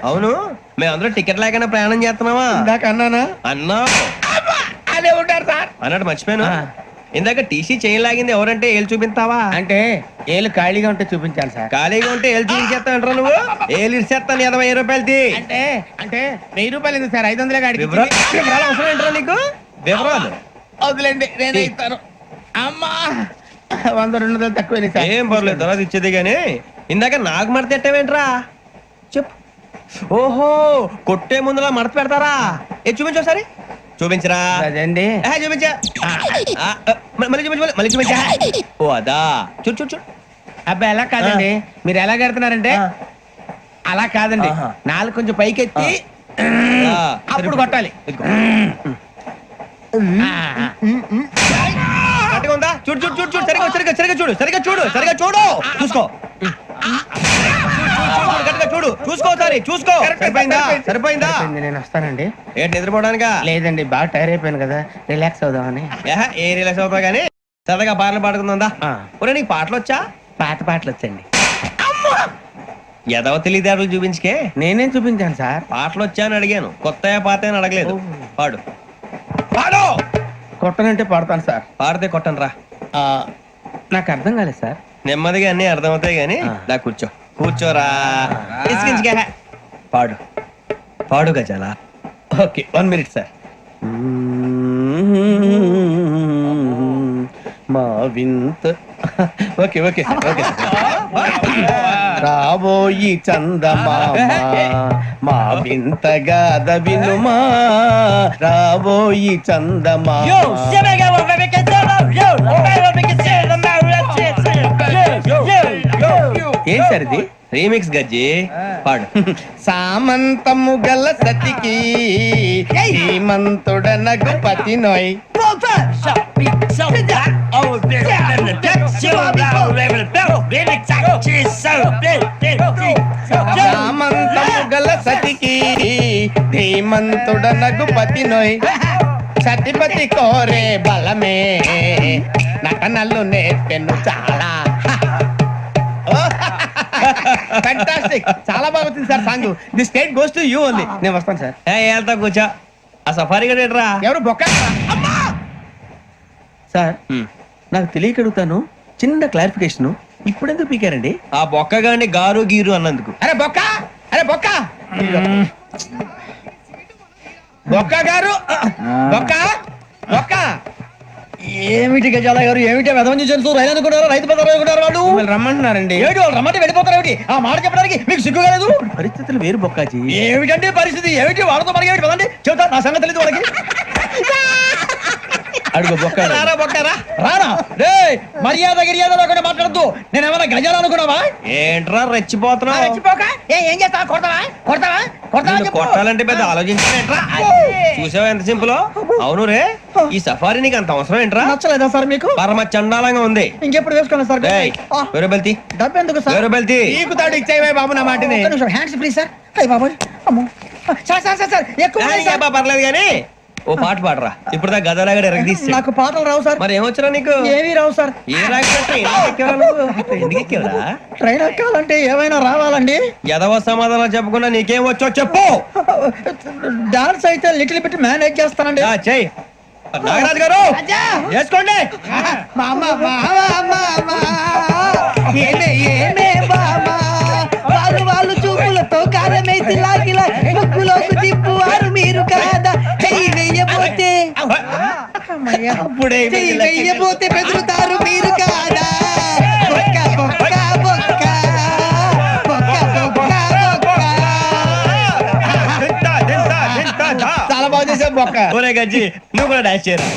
అవును మేమందరూ టికెట్ లేకుండా ప్రయాణం చేస్తున్నావా? ఇందాక అన్నానా? అన్నావు. అదే ఉంటారు సార్. అన్నట్టు మర్చిపోయాను, ఇందాక టీసీ చేయి లాగింది ఎవరంటే ఏళ్ళు చూపిస్తావా? అంటే ఏళ్ళు ఖాళీగా ఉంటే చూపించాలి సార్. ఖాళీగా ఉంటే ఏళ్ళు చూపించేస్తానంటారా నువ్వు? ఏళ్ళు ఇచ్చేస్తాను 20 రూపాయలది. అంటే అంటే 1000 రూపాయలు ఎందుకు సార్? 500 గాడికి వివరాలు అవసరం ఏంటరా నీకు? వివరాలు వదిలేండి, నేనే ఇస్తాను. అమ్మా 100-200 తక్కువ సార్. ఏం పర్లేదు, తర్వాత ఇచ్చేది గానీ ఇందాక నాకు మడత ఎట్టవేంట్రా చెప్పు. ఓహో, కొట్టే ముందులా మడత పెడతారా? ఏ చూపించు ఒకసారి. చూపించరా? అదండి. చూపించా. మళ్ళీ చూపించు, మళ్ళీ చూపించా. ఓ అదా, చూడు చూడు చూడు. అబ్బాయి ఎలా కాదండి, మీరు ఎలా కడుతున్నారంటే అలా కాదండి. నాలుగు కొంచెం పైకెత్తి అప్పుడు కొట్టాలి. కరెక్ట్గా ఉందా? చూడు చూడు చూడు చూడు, సరిగా సరిగా సరిగా చూడు, సరిగా చూడు, సరిగా చూడు, చూసుకో. కరెక్ట్గా చూడు, చూసుకో, సరే చూసుకో. సరిపోయిందా? సరిపోయిందా? నేను వస్తానండి. ఏంటి నిద్రపోవడానికా? లేదండి, బాగా టైర్ అయిపోయాను కదా, రిలాక్స్ అవుదామని. ఏ రిలాక్స్ అవుతావు కానీ సరదాగా పాటలు పాడుకుందా? ఒరే నీకు పాటలు వచ్చా? పాత పాటలు వచ్చండి. ఎదవ తెలివితేటలు చూపించుకే. నేనేం చూపించాను సార్? పాటలు వచ్చా అని అడిగాను, కొత్త పాత అని అడగలేదు. పాడు పాడు. కొట్టనంటే పడతాను సార్. పాడితే కొట్టను రా. నాకు అర్థం కాలేదు సార్. నెమ్మదిగా అన్ని అర్థమవుతాయి గానీ దా కూర్చో. కూర్చోరా. పాడు పాడు గజాల. Okay, 1 minute sir. మా వింత. Okay okay sir, okay sir. రాబోయి చందమామ మా వింత గాథ వినుమా, రాబోయి చందమామ. ఏం సార్ ఇది? రీమిక్స్ గజ్జి. పాడు. సామంతము గల సతికి హేమంతుడనగు పతి నోయ్. సామంతము గల సతికి ధీమంతుడనగు పతి నోయ్ సతిపతి కోరే బలమే నటనలు నేర్పెను చాలా. ఫ్యాంటాస్టిక్, చాలా బాగా వచ్చింది sir song. The state goes to you only. నేను వస్తాను సార్. వెళ్తా కూర్చో. ఆ సఫారీ గడేట్రా ఎవరు బొక్క? సార్ నాకు తెలియక అడుగుతాను, చిన్న క్లారిఫికేషన్. ఇప్పుడెందుకు పీకారండి? ఆ బొక్క గాని గారు గీరు అన్నందుకు. అరే బొక్క, అరే బొక్క, బొక్క గారు, బొక్క బొక్క. ఏమిటి గజాల గారు, ఏమిటి వెదవం చూసాను రైలు అనుకున్నారు, రైతు బజార్ అనుకున్నారు వాళ్ళు. మిమ్మల్ని రమ్మంటున్నారండి. ఏమిటి వాళ్ళు రమ్మంటే వెళ్ళిపోతారు ఏమిటి? ఆ మాట చెప్పడానికి మీకు సిగ్గు కాలేదు? పరిస్థితులు వేరు బొక్కాజీ. ఏమిటంటే పరిస్థితి ఏమిటి? వాళ్ళతో మనకి ఏమిటి పదండి, చెబుతా నా సంగతి తెలియదు వాళ్ళకి. అడుగు బొక్క. రారా బొక్క రా. రానా రే, మర్యాద గిర్యాద లేకుండా మాట్లాడద్దు. నేను ఏమైనా గజాలు అనుకున్నావా? ఏంట్రా రెచ్చిపోతున్నావు? రెచ్చిపోక ఏం చేస్తావా? కొడతావా కొడతావా కొడతావా చెప్పు. కొట్టాలంటే పెద్ద ఆలోచించానేంట్రా? చూసావా ఎంత సింపుల్. అవును రే, ఈ సఫారీ నీకు అంత అవసరం ఏంట్రా? నచ్చలేదా సార్ మీకు? పరమ చండాలంగా ఉంది. ఇంకెప్పుడు వేసుకోండి సార్. ఏయ్, వేరే బెల్తి, డబ్బు ఎందుకు సార్? వేరే బెల్తి. నీకు తాడు ఇచ్చేవే బాబు నా మాటని. Hands free sir. అయ్యి బాబు అమ్మో సార్ సార్ సార్ సార్ ఎక్కువ ఉన్నాయి సార్. పర్లేదు కానీ ఓ పాట పాడరా. ఇప్పుడు దా గదలాగడ ఎరగదీసి. నాకు పాటలు రావు సార్. మరి ఏమొచ్చరా నీకు? ఏమీ రావు సార్. ఏ రాకపోతే ఎందుకు ఎక్కేవరా? ట్రైన్ ఎక్కాలంటే ఏమైనా రావాలండి. ఎదవ సమాధానం చెప్పకుండా నీకేం వచ్చో చెప్పు. డాన్స్ అయితే లిటిల్ బిట్ మేనేజ్ చేస్తానండి. చెయ్యి నాగరాజు గారు, చేసుకోండి. ఏమే ఏమే బామా వాళ్ళు వాళ్ళు చూపులతో కారమేసి లాగిలా ముక్కులోకి తిప్పువారు మీరు కాదా? చెయ్యి వెయ్యబోతే చెయ్యి వెయ్యబోతే బెదురుతారు మీరు కాదా? బొక్క బొక్క బొక్క బొక్క బొక్క బొక్క. చాలా బాగా చేసావు బొక్క. ఒరే గజ్జి, నువ్వు కూడా డాన్స్ చేయరా.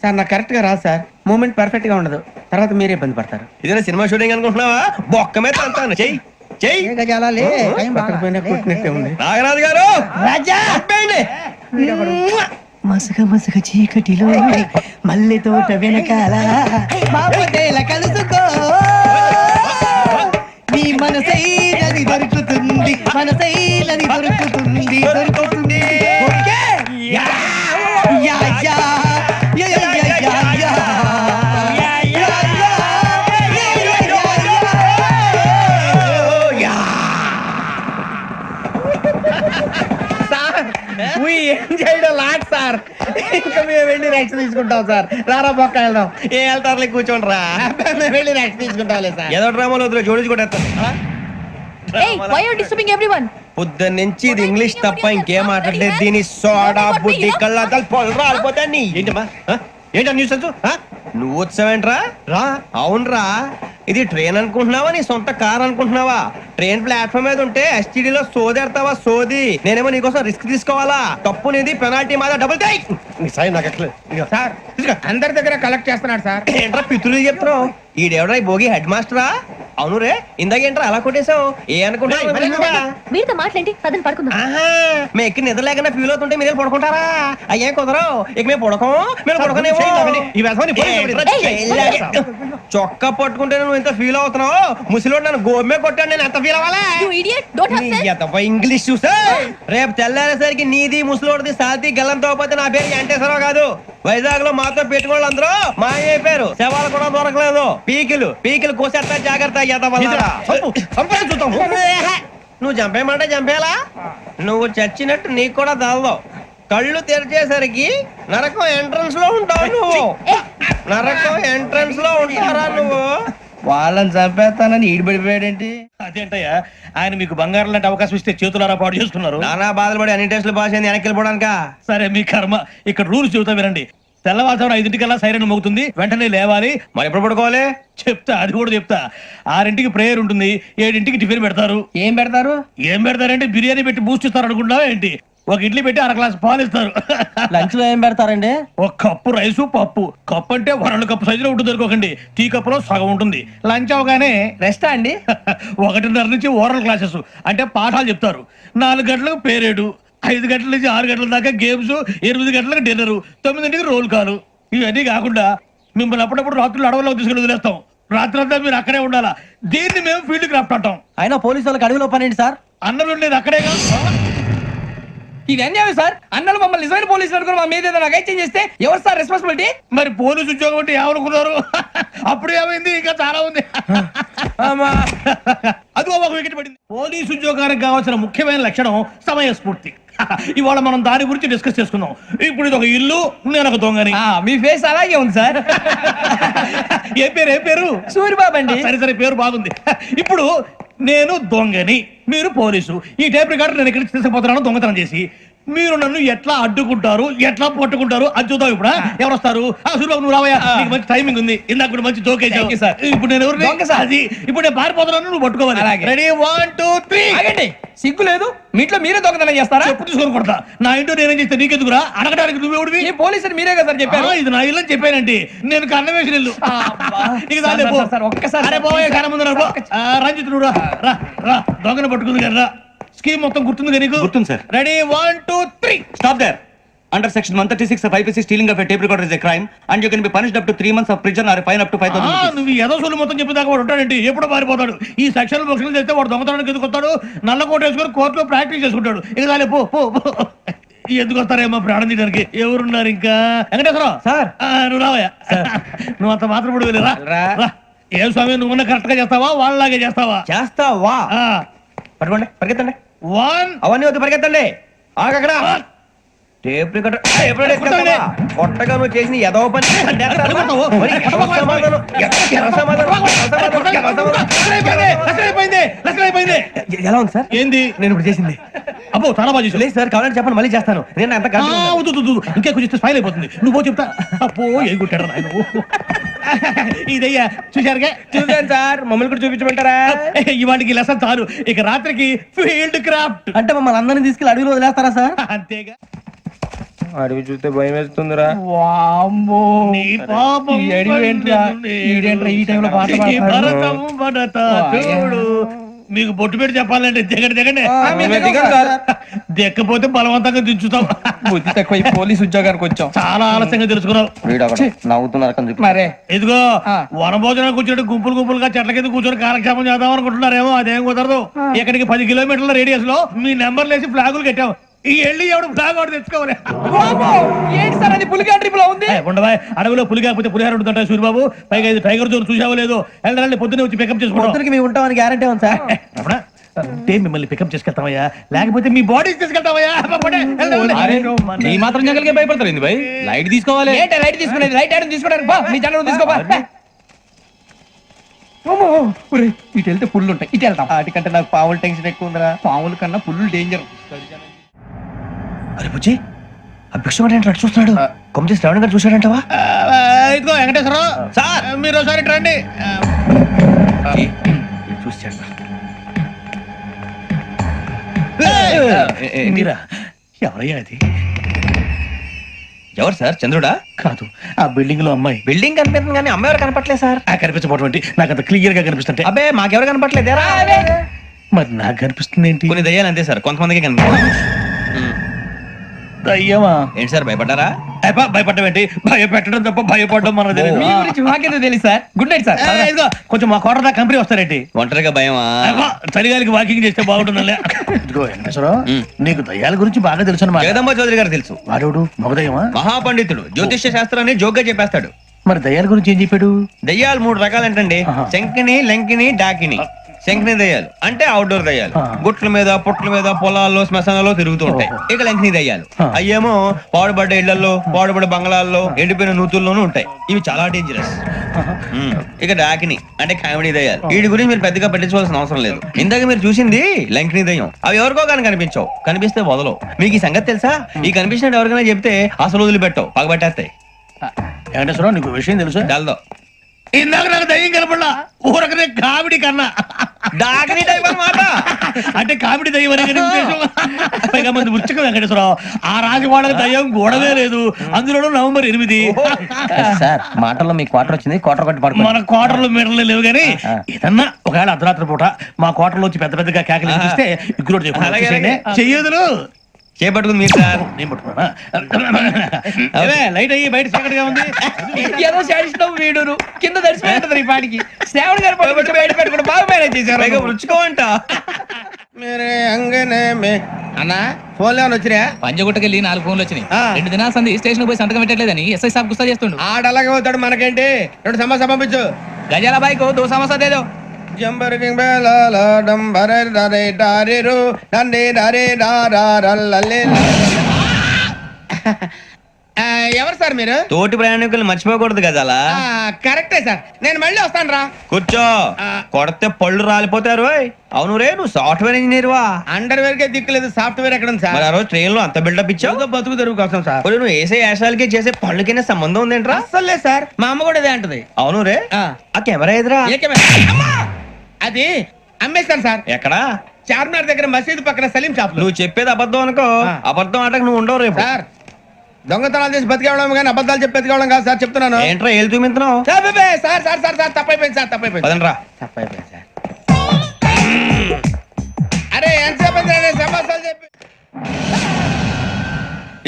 సార్ నాకు కరెక్ట్ గా రాదు సార్. మూమెంట్ పర్ఫెక్ట్ గా ఉండదు, తర్వాత మీరే ఇబ్బంది పడతారు. ఇదేనా సినిమా షూటింగ్ అనుకుంటున్నావా? బొక్క మీద అంటాను. చెయ్యి చెయ్యి. ఏ గజాలాలే టైం బాగా. పక్కన కొట్టినట్టే ఉంది. నాగరాజు గారు రాజా చెప్పండి. మసక మసక చీకటిలో మల్లె తోట వెనకాల బాపతేల కలుసుకో నీ మనసైనది దొరుకుతుంది, మనసైనది దొరుకుతుంది దొరుకుతుంది. Okay? Yeah yeah yeah yeah yeah yeah yeah yeah. Lot sir. ఇంకా మేము వెళ్ళి రెక్స్ తీసుకుంటాం సార్. రారా బొక్క వెళ్దాం. ఏ వెళ్తారులే, కూర్చోండి రా. మేము వెళ్ళి రెక్స్ తీసుకుంటాంలే సార్. ఏదో డ్రామాలో వద్దు, జోడించుకుంటా. Hey, why are you disturbing everyone? పొద్దున్న నుంచి ఇది ఇంగ్లీష్ తప్ప ఇంకేం మాట్లాడలేదు. దీని సోడా బుద్ధి కళ్ళ పొలు రాలిపోతా. నీ ఏంటమ్మా, ఏంటా న్యూస్? నువ్వు వచ్చావేంట్రా? రా. అవునరా, ఇది ట్రైన్ అనుకుంటున్నావా నీ సొంత కార్ అనుకుంటున్నావా? ట్రైన్ ప్లాట్ఫామ్ మీద ఉంటే ఎస్టీడీలో సోదేడతావా సోది. నేనేమో నీకోసం రిస్క్ తీసుకోవాలా? తప్పు నీది, పెనాల్టీ మాదా, డబుల్ టై. సార్ అందరి దగ్గర కలెక్ట్ చేస్తున్నాడు సార్. ఏంట్రా పితులు చెప్తున్నావు? ఈడెవడ్రా ఈ భోగి హెడ్ మాస్టరా? అవును రే, ఇందాకేంట్రా అలా కొట్టేశావు? ఏ అనుకుంటున్నావు? వీరితో మాట్లాడి పదని పడుకుందాం. మేము ఎక్కి నిద్ర లేకుండా ఫీల్ అవుతుంటే మీరు పడుకుంటారా? అయ్యే కుదరవు. ఇక మేము పడుకోం, మేము పడుకోనేమో. చొక్కా పట్టుకుంటే నువ్వు ఎంత ఫీల్ అవుతున్నావు? ముసలివాడు నన్ను గోమే కొట్టాడు, నేను ఎంత ఫీల్ అవ్వాలా? You idiot, don't have sense. English చూసా? రేపు తెల్లారేసరికి నీది ముసలోడిది సాతి గల్లంతో పోతే నా పేరు వెంకటేశ్వరరావు కాదు. వైజాగ్ లో మాతో పెట్టుకోవాలి అందరూ మాయైపోయారు. శవాలు కూడా దొరకలేదు. పీకిలు కోసేస్తా, జాగ్రత్త. నువ్వు చంపేయమంటే చంపేలా? నువ్వు చచ్చినట్టు నీకు కూడా తగదు. కళ్ళు తెరిచేసరికి నరకం ఎంట్రన్స్ లో ఉంటావు నువ్వు. నరకం ఎంట్రన్స్ లో ఉంటారా నువ్వు? వాళ్ళని చంపేస్తానని ఈడిపడిపోయాడేంటి? అదేంటయ్యా, ఆయన మీకు బంగారం లాంటి అవకాశం ఇస్తే చేతులారా పాటు చేసుకున్నారు. నానా బాధలు పడి అన్ని టెస్టులు పాస్ అయింది, వెనక్కి వెళ్ళిపోవడానికా? సరే మీ కర్మ. ఇక్కడ రూల్స్ చెబుతా వినండి. తెల్లవారుజామున 5:00కల్లా సైరన్ మోగుతుంది, వెంటనే లేవాలి. మరి ఎప్పుడు పడుకోవాలి? చెప్తా, అది కూడా చెప్తా. 6ంటికి ప్రేయర్ ఉంటుంది, 7ంటికి టిఫిన్ పెడతారు. ఏం పెడతారు? ఏం పెడతారంటే బిర్యానీ పెట్టి బూస్ట్ ఇస్తారు అనుకుంటున్నావా ఏంటి? ఒక ఇడ్లీ పెట్టి 1 గ్లాస్ పాలు ఇస్తారు. లంచ్ లో ఏం పెడతారండి? ఒక కప్పు రైసు, పప్పు. కప్పు అంటే 1/2 కప్పు సైజులో ఉంటుంది అనుకోకండి. టీ కప్పులో సగం ఉంటుంది. లంచ్ అవగానే రెస్టా అండి? 1:30 నుంచి ఓరల్ క్లాసెస్ అంటే పాఠాలు చెప్తారు. 4 గంటలకు పేరేడు, 5 గంటల నుంచి 6 గంటల దాకా గేమ్స్, 8 గంటలకు డిన్నర్, 9ంటికి రోల్ కాలు. ఇవన్నీ కాకుండా మిమ్మల్ని అప్పుడప్పుడు రాత్రులు అడవుల్లో తీసుకుని వదిలేస్తాం. రాత్రి అంతా మీరు అక్కడే ఉండాలా. దీన్ని మేము ఫీల్డ్ క్రాఫ్ట్ అంటాం. అయినా పోలీసు వాళ్ళకి అడవిలో పని ఏంటి సార్? అన్నలు ఉండేది అక్కడే కాదు. ఇది అన్యాయం సార్. అన్నలు మమ్మల్ని నిజమైన పోలీసులు అనుకుని మా మీద ఏదైనా నగైత్యం చేస్తే ఎవరు సార్ రెస్పాన్సిబిలిటీ? మరి పోలీసు ఉద్యోగం అంటే ఏమనుకున్నారు? అప్పుడు ఏమైంది, ఇంకా చాలా ఉంది. అది ఒక వికెట్ పడింది. పోలీసు ఉద్యోగానికి కావాల్సిన ముఖ్యమైన లక్షణం సమయస్ఫూర్తి. ఇవాళ మనం దాని గురించి డిస్కస్ చేసుకుందాం. ఇప్పుడు ఇది ఒక ఇల్లు, నేను ఒక దొంగని. మీ ఫేస్ అలాగే ఉంది సార్. ఏ పేరు? సూరిబాబు అండి. సరే పేరు బాగుంది. ఇప్పుడు నేను దొంగని, మీరు పోలీసు. ఈ టైప్ రికార్డు నేను ఎక్కడికి తీసుకుపోతున్నాను దొంగతనం చేసి. మీరు నన్ను ఎట్లా అడ్డుకుంటారు, ఎట్లా పట్టుకుంటారు అది చూద్దాం. ఇప్పుడు ఎవరు వస్తారు? సూరిబాబు నువ్వు రావయ్యా, నీకు మంచి టైమింగ్ ఉంది. ఇందాక కూడా మంచి జోక్ వేసావు. ఇప్పుడు నేను ఎవరు? అది ఇప్పుడు నేను పారిపోతున్నాను, నువ్వు పట్టుకోవాలి. రెడీ 1 2 3. ఆగండి, సిగ్గు లేదు? మీ ఇంట్లో మీరే దొంగతనం చేస్తారా? చెప్పు తీసుకొని కొడతా. నా ఇంట్లో నేనేం చేస్తే నీకెందుకురా? అడగడానికి నువ్వెవడివి? ఈ పోలీసులు మీరే కదా సార్ చెప్పారు. ఇది నా ఇల్లు అని చెప్పానండి. నేను కన్న వేసిన ఇల్లు. ఒక్కసారి అరే పోయే కన్న ముందు రంజిత్ నువ్వు రా దొంగను పట్టుకుంది కదా. స్కీమ్ మొత్తం గుర్తుంది నీకు? గుర్తుంది sir. Ready 1 2 3. Stop there. Under section 136 of IPC, stealing of a tape recorder is a crime and you can be punished up to 3 months of prison or a fine up to 5,000 rupees. నువ్వు ఏదో సొల్లు మొత్తం చెప్పేదాకా వాడు ఉంటాడండి. ఎప్పుడు పారిపోతాడు? ఈ సెక్షన్ బుక్స్లు చేస్తే వాడు దొంగతనానికి ఎందుకు వస్తాడు? నల్ల కోట వేసుకొని కోర్టులో ప్రాక్టీస్ చేసుకుంటాడు. ఇక చాలే పో. ఎందుకు వస్తారేమో ప్రాణం తీయడానికి. ఎవరున్నారు ఇంకా? వెంకటేశ్వరరావు సార్, నువ్వు రావయ్యా. నువ్వు అంత మాత్రం ఇప్పుడు వెళ్ళి రా. ఏం స్వామి, నువ్వు కరెక్ట్ గా చేస్తావా, వాళ్ళలాగే చేస్తావా? చేస్తావా? పట్టుకోండి, పరిగెత్తండి. 1 అవన్నీ వద్దు, పరిగెత్తండి. ఆగక్కడ టేప్ రికార్డర్ కొట్టగా నువ్వు చేసిన ఎదవ పని. ఎలా ఉంది సార్? ఏంది నేను ఇప్పుడు చేసింది? అబ్బో చాలా బాగా చేసావు. లేదు సార్, కావాలంటే చెప్పండి, మళ్ళీ చేస్తాను. నేను అంత ఇంకా కొంచెం స్మైల్ అయిపోతుంది. నువ్వు చెప్తా. అప్పో ఏ కుట్టాడు నాయన. ఇదయ్యా చూశారుగా? చూసాను సార్, మమ్మల్ని కూడా చూపించమంటారా? ఇవాటికి లెసన్ చాలు. ఇక రాత్రికి ఫీల్డ్ క్రాఫ్ట్. అంటే మమ్మల్ని అందరినీ తీసుకెళ్ళి అడవిలో వదిలేస్తారా సార్? అంతేగా. అడవి చూస్తే భయం వేస్తుందిరా. నీ పాపం ఈ టైంలో పాట భరతం భరత చూడు. మీకు బొట్టు పెట్టి చెప్పాలంటే దిగండి. దిక్కపోతే బలవంతంగా దించుతాం. బుద్ధి తక్కువ పోలీసు ఉద్యోగానికి వచ్చాం. చాలా ఆలస్యంగా తెలుసుకున్నావు. నవ్వుతున్నారు. మరే ఇదిగో వనభోజనానికి కూర్చొని గుంపులుగా చెట్ల కింద కూర్చొని కాలక్షేపం చేద్దాం అనుకుంటున్నారేమో. అదేం కుదరదు. ఇక్కడికి 10 కిలోమీటర్ల రేడియస్ లో మీ నెంబర్లు వేసి ఫ్లాగులు కట్టాం. ఈ వెళ్ళి ఎవడు ఫ్లాగ్ ఒకటి తెచ్చుకోవాలి. ఏంటి సార్ అది? పులిగా ట్రిప్ లో ఉంది. ఉండవా, అడవిలో పులి కాకపోతే పులిహార ఉంటుంటా సూరిబాబు. పైగా ఇది టైగర్ జోన్ చూసావో లేదో. వెళ్ళాలి, పొద్దున్నే వచ్చి పికప్ చేసుకుంటాం. మేము ఉంటామని గ్యారంటీ ఉంది సార్. అంటే మిమ్మల్ని పికప్ చేసుకెళ్తామయ్యా, లేకపోతే మీ బాడీ తీసుకెళ్తామయ్యా. ఈ మాత్రం జంగల్కే భయపడతారు ఏంది భయ్? లైట్ తీసుకోవాలి. ఏంటి లైట్ తీసుకునేది? లైట్ ఆడని తీసుకోవడానికి బా, మీ జంగల్ తీసుకోబా. ఇటు వెళ్తే పుల్లు ఉంటాయి, ఇటు వెళ్తాం. వాటికంటే నాకు పావులు టెన్షన్ ఎక్కువ ఉందిరా. పాముల కన్నా పుల్లు డేంజర్. అరే బుజ్జి, ఆ భిక్షం అంటే చూస్తున్నాడు. కొమ్మ శ్రావణ్ గారు చూశాడంటవా? ఇదిగో వెంకటేశ్వరరావు సార్, మీరు ఒకసారి రండి. చూశాడు. మీరా? ఎవరయ్యా అది? ఎవరు సార్? చంద్రుడా? కాదు, ఆ బిల్డింగ్ లో అమ్మాయి. బిల్డింగ్ కనిపిస్తుంది కానీ అమ్మాయి ఎవరు కనపట్లేదు సార్. కనిపించబోటువంటి నాకు అంత క్లియర్ గా కనిపిస్తుంటే. అబ్బే మాకెవరు కనపట్లేదు. మరి నాకు కనిపిస్తుంది ఏంటి? కొన్ని దయ్యాలు అంతే సార్, కొంతమందికి కనిపిస్తుంది. దయ్యమా? ఏంటి సార్ భయపడ్డారా? భయపడడం ఏంటి? భయపెట్టడం తప్ప భయపడడం మనకు తెలియదు. మీ గురించి మాకేదో తెలుసు సార్. Good night sir. ఇదిగో కొంచెం మా కోట కంపెనీ వస్తారేంటి? ఒంటరిగా భయమా? చలిగాలికి వాకింగ్ చేస్తే బాగుంటుందిలే. ఇదిగో వెంకటేశ్వరరావు, నీకు దయ్యాల గురించి బాగా తెలుసు అన్నమాట. జగదంబ చౌదరి గారు తెలుసు. వాడు మగదయ్యమా? మహాపండితుడు, జ్యోతిష్య శాస్త్రాన్ని జోగ్గా చెప్పేస్తాడు. మరి దయ్యాల గురించి ఏం చెప్పాడు? దయ్యాలు 3 రకాలు ఏంటండి? శంకిని, లంకిని, డాకిని. శంకిని దయ్యాలు అంటే అవుట్డోర్ దయ్యాలు, గుట్ల మీద పుట్ల మీద పొలాల్లో శ్మశానాల్లో తిరుగుతూ ఉంటాయి. ఇక లంకిని దయ్యాలు అయ్యేమో పాడుబడ్డ ఇళ్లలో, పాడుబడ్డ బంగ్లాల్లో, ఎండిపోయిన నూతుల్లోనూ ఉంటాయి. ఇవి చాలా డేంజరస్. ఇక డాకిని అంటే కామెడీ దయ్యాలు. వీటి గురించి మీరు పెద్దగా పట్టించుకోవాల్సిన అవసరం లేదు. ఇందాక మీరు చూసింది లంకిని దయ్యం. అవి ఎవరికో కానీ కనిపించవు, కనిపిస్తే వదలవు. మీకు ఈ సంగతి తెలుసా? ఈ కనిపించినట్టు ఎవరికైనా చెప్తే అసలు వదిలిపెట్టవు, పగబట్టేస్తాయి. వెంకటేశ్వరరావు, నీకు విషయం తెలుసు? డల్దో ఇందాక నాకు దయ్యం కనపడలా, ఊరకనే కామెడీ కన్నా డాకిని టైప్ అన్నమాట. అంటే కామెడీ దయ్యం అనే ఉద్దేశం. పైగా మంది ఉచ్చక వెంకటేశ్వరరావు, ఆ రాజు వాళ్ళకి దయ్యం గోడవే లేదు, అందులోనూ నవంబర్ 8. సార్ మాటల్లో మీ క్వార్టర్ వచ్చింది, క్వార్టర్ కొట్టి పడుకో. మన క్వార్టర్లో మీటర్లు లేవు కానీ ఏదన్నా ఒకవేళ అర్ధరాత్రి పూట మా క్వార్టర్లో వచ్చి పెద్ద పెద్దగా కేకలు ఇస్తే ఇగ్గురు చెయ్యదులు చేపట్టుకుంది మీరు సార్. నేను పట్టుకున్నా లైట్ అయ్యి బయట చీకటిగా ఉంది. ఏదో శాడిస్తాం వీడును కింద దర్శనం ఈ పాటికి. శ్రావణ్ గారు పట్టుకుంటే బయట పెట్టుకుంటే బాగా మేనేజ్ చేశారు. రుచుకోవంట. మేరే అంగనే మే అన్నా ఫోన్లో వచ్చినా పంజగుట్టకెళ్ళి 4 ఫోన్లు వచ్చినాయి. 2 దినాల సంది స్టేషన్ పోయి సంతకం పెట్టలేదని ఎస్ఐ సాబ్ గుస్తా చేస్తుండు. ఆడలాగే పోతాడు మనకేంటి 2 సమస్య పంపించు. గజాల బైక్ 2 సమస్య దేదో. జంబరకింగ్ బేలాల డంబరే డరే డారిరు నందే డరే డారల్లలే. ఎవరు సార్ మీరు? తోటి ప్రయాణికులు మర్చిపోకూడదు గజాల. కరెక్టే సార్, నేను మళ్ళీ వస్తాను రా. కూర్చో, కొడితే పళ్ళు రాలిపోతారు. అవును రే, నువ్వు సాఫ్ట్వేర్ ఇంజనీర్ వా? అండర్వేర్ కే దిక్కులేదు, సాఫ్ట్వేర్ ఎక్కడ ఉంది సార్? మరి ఆ రోజు ట్రైన్ లో అంత బిల్డప్ ఇచ్చావు. బతుకు తెరువు కోసం సార్. ఒరేయ్, నువ్వు వేసే యాశాలకి చేసే పళ్ళకైనా సంబంధం ఉందేంట్రా? అస్సలు లేదు సార్, మా అమ్మ కూడా ఇదే అంటది. అవును రే, ఆ కెమెరా ఎదురా? ఏ కెమెరా? అమ్మా! అది అమ్మేస్తాను సార్. ఎక్కడా? చార్మినార్ దగ్గర మసీదు పక్కన సలీం షాప్ లో. నువ్వు చెప్పేది అబద్ధం అనుకో. అబద్ధం ఆటకు నువ్వు ఉండవు రేపు. సార్, దొంగతనాలు చేసి బతికేవడం కానీ అబద్ధాలు చెప్పి బతికేవడం కాదు సార్, చెప్తున్నాను. ఏంట్రా ఏళ్ళు చూపించినావు? Sir sir sir sir sir తప్పైపోయింది సార్, తప్పైపోయింది. పదండ్రా. తప్పైపోయింది సార్. అరే ఎంతసేపు సమాసాలు చెప్పి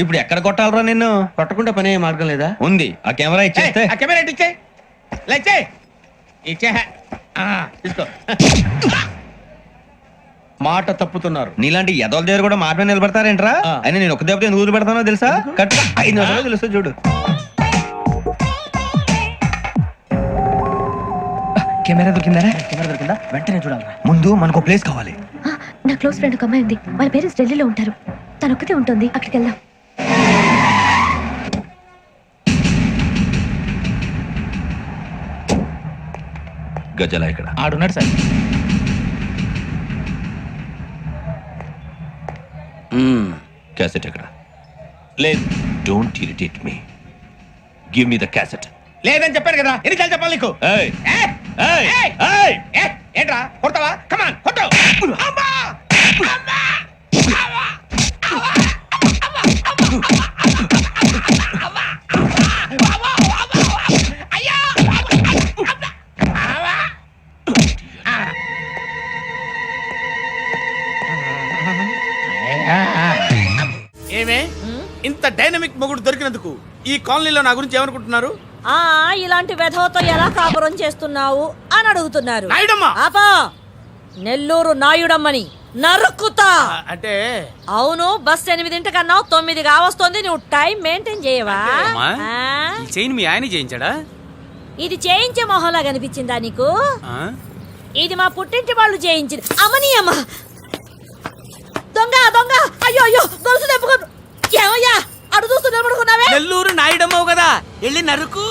ఇప్పుడు ఎక్కడ కొట్టాలరా నిన్ను? కొట్టకుండా పని అయ్యే మార్గం లేదా? ఉంది, ఆ కెమెరా ఇచ్చేస్తే. ఆ కెమెరా ఇటు ఇచ్చేయి. ఇచ్చేయి. ఇచ్చే తీసుకో. మాట తప్పుతున్నారు. నీలాంటి ఎదల దగ్గర కూడా మాట మీద నిలబడతారేంట్రా? అయినా నేను ఒక దెబ్బతో ఎందుకు పెడతానో తెలుసా? కట్ 5 నిమిషాలు తెలుసు చూడు. కెమెరా దొరికిందా? వెంటనే చూడాలి. ముందు మనకు ప్లేస్ కావాలి. నా క్లోజ్ ఫ్రెండ్ ఒక అమ్మాయి ఉంది, వాళ్ళ పేరెంట్స్ ఢిల్లీలో ఉంటారు. తను ఒక్కతే ఉంటుంది, అక్కడికి వెళ్దాం. గజాల ఇక్కడ ఆడున్నాడు సార్. క్యాసెట్ ఎక్కడ? లేదు, don't irritate me, give me the cassette. లేదని చెప్పాను కదా, ఎన్నిసార్లు చెప్పాలి నీకు? ఏంట్రా కొడతావా? కమాన్ కొట్టు. అమ్మా! అమ్మా! అమ్మా! ఏమే ఇంత డైనమిక్ మొగుడు దొరికినందుకు ఈ కాలనీలో నా గురించి ఏమనుకుంటున్నారు? ఇలాంటి వెధవతో ఎలా కాపురం చేస్తున్నావు అని అడుగుతున్నారు. నాయుడమ్మా! నెల్లూరు నాయుడమ్మని నరుక్కుతా. అంటే అవును, బస్ 8:00 9 కావస్తుంది. నువ్వు టైం మెయింటైన్ చేయవా? చైన్ మీ ఆయన చేయించాడా? ఇది చేయించే మొహంలా కనిపించిందా నీకు? ఇది మా పుట్టింటి వాళ్ళు చేయించింది. అమ్మని అమ్మ దొంగ దొంగ! అయ్యో అయ్యో, గొలుసు తెప్పుకో. ఏమయ్యా అడు చూస్తూ నిలబడుకున్నావే? నెల్లూరు నాయుడమ్మవు కదా, వెళ్ళి నరుకు.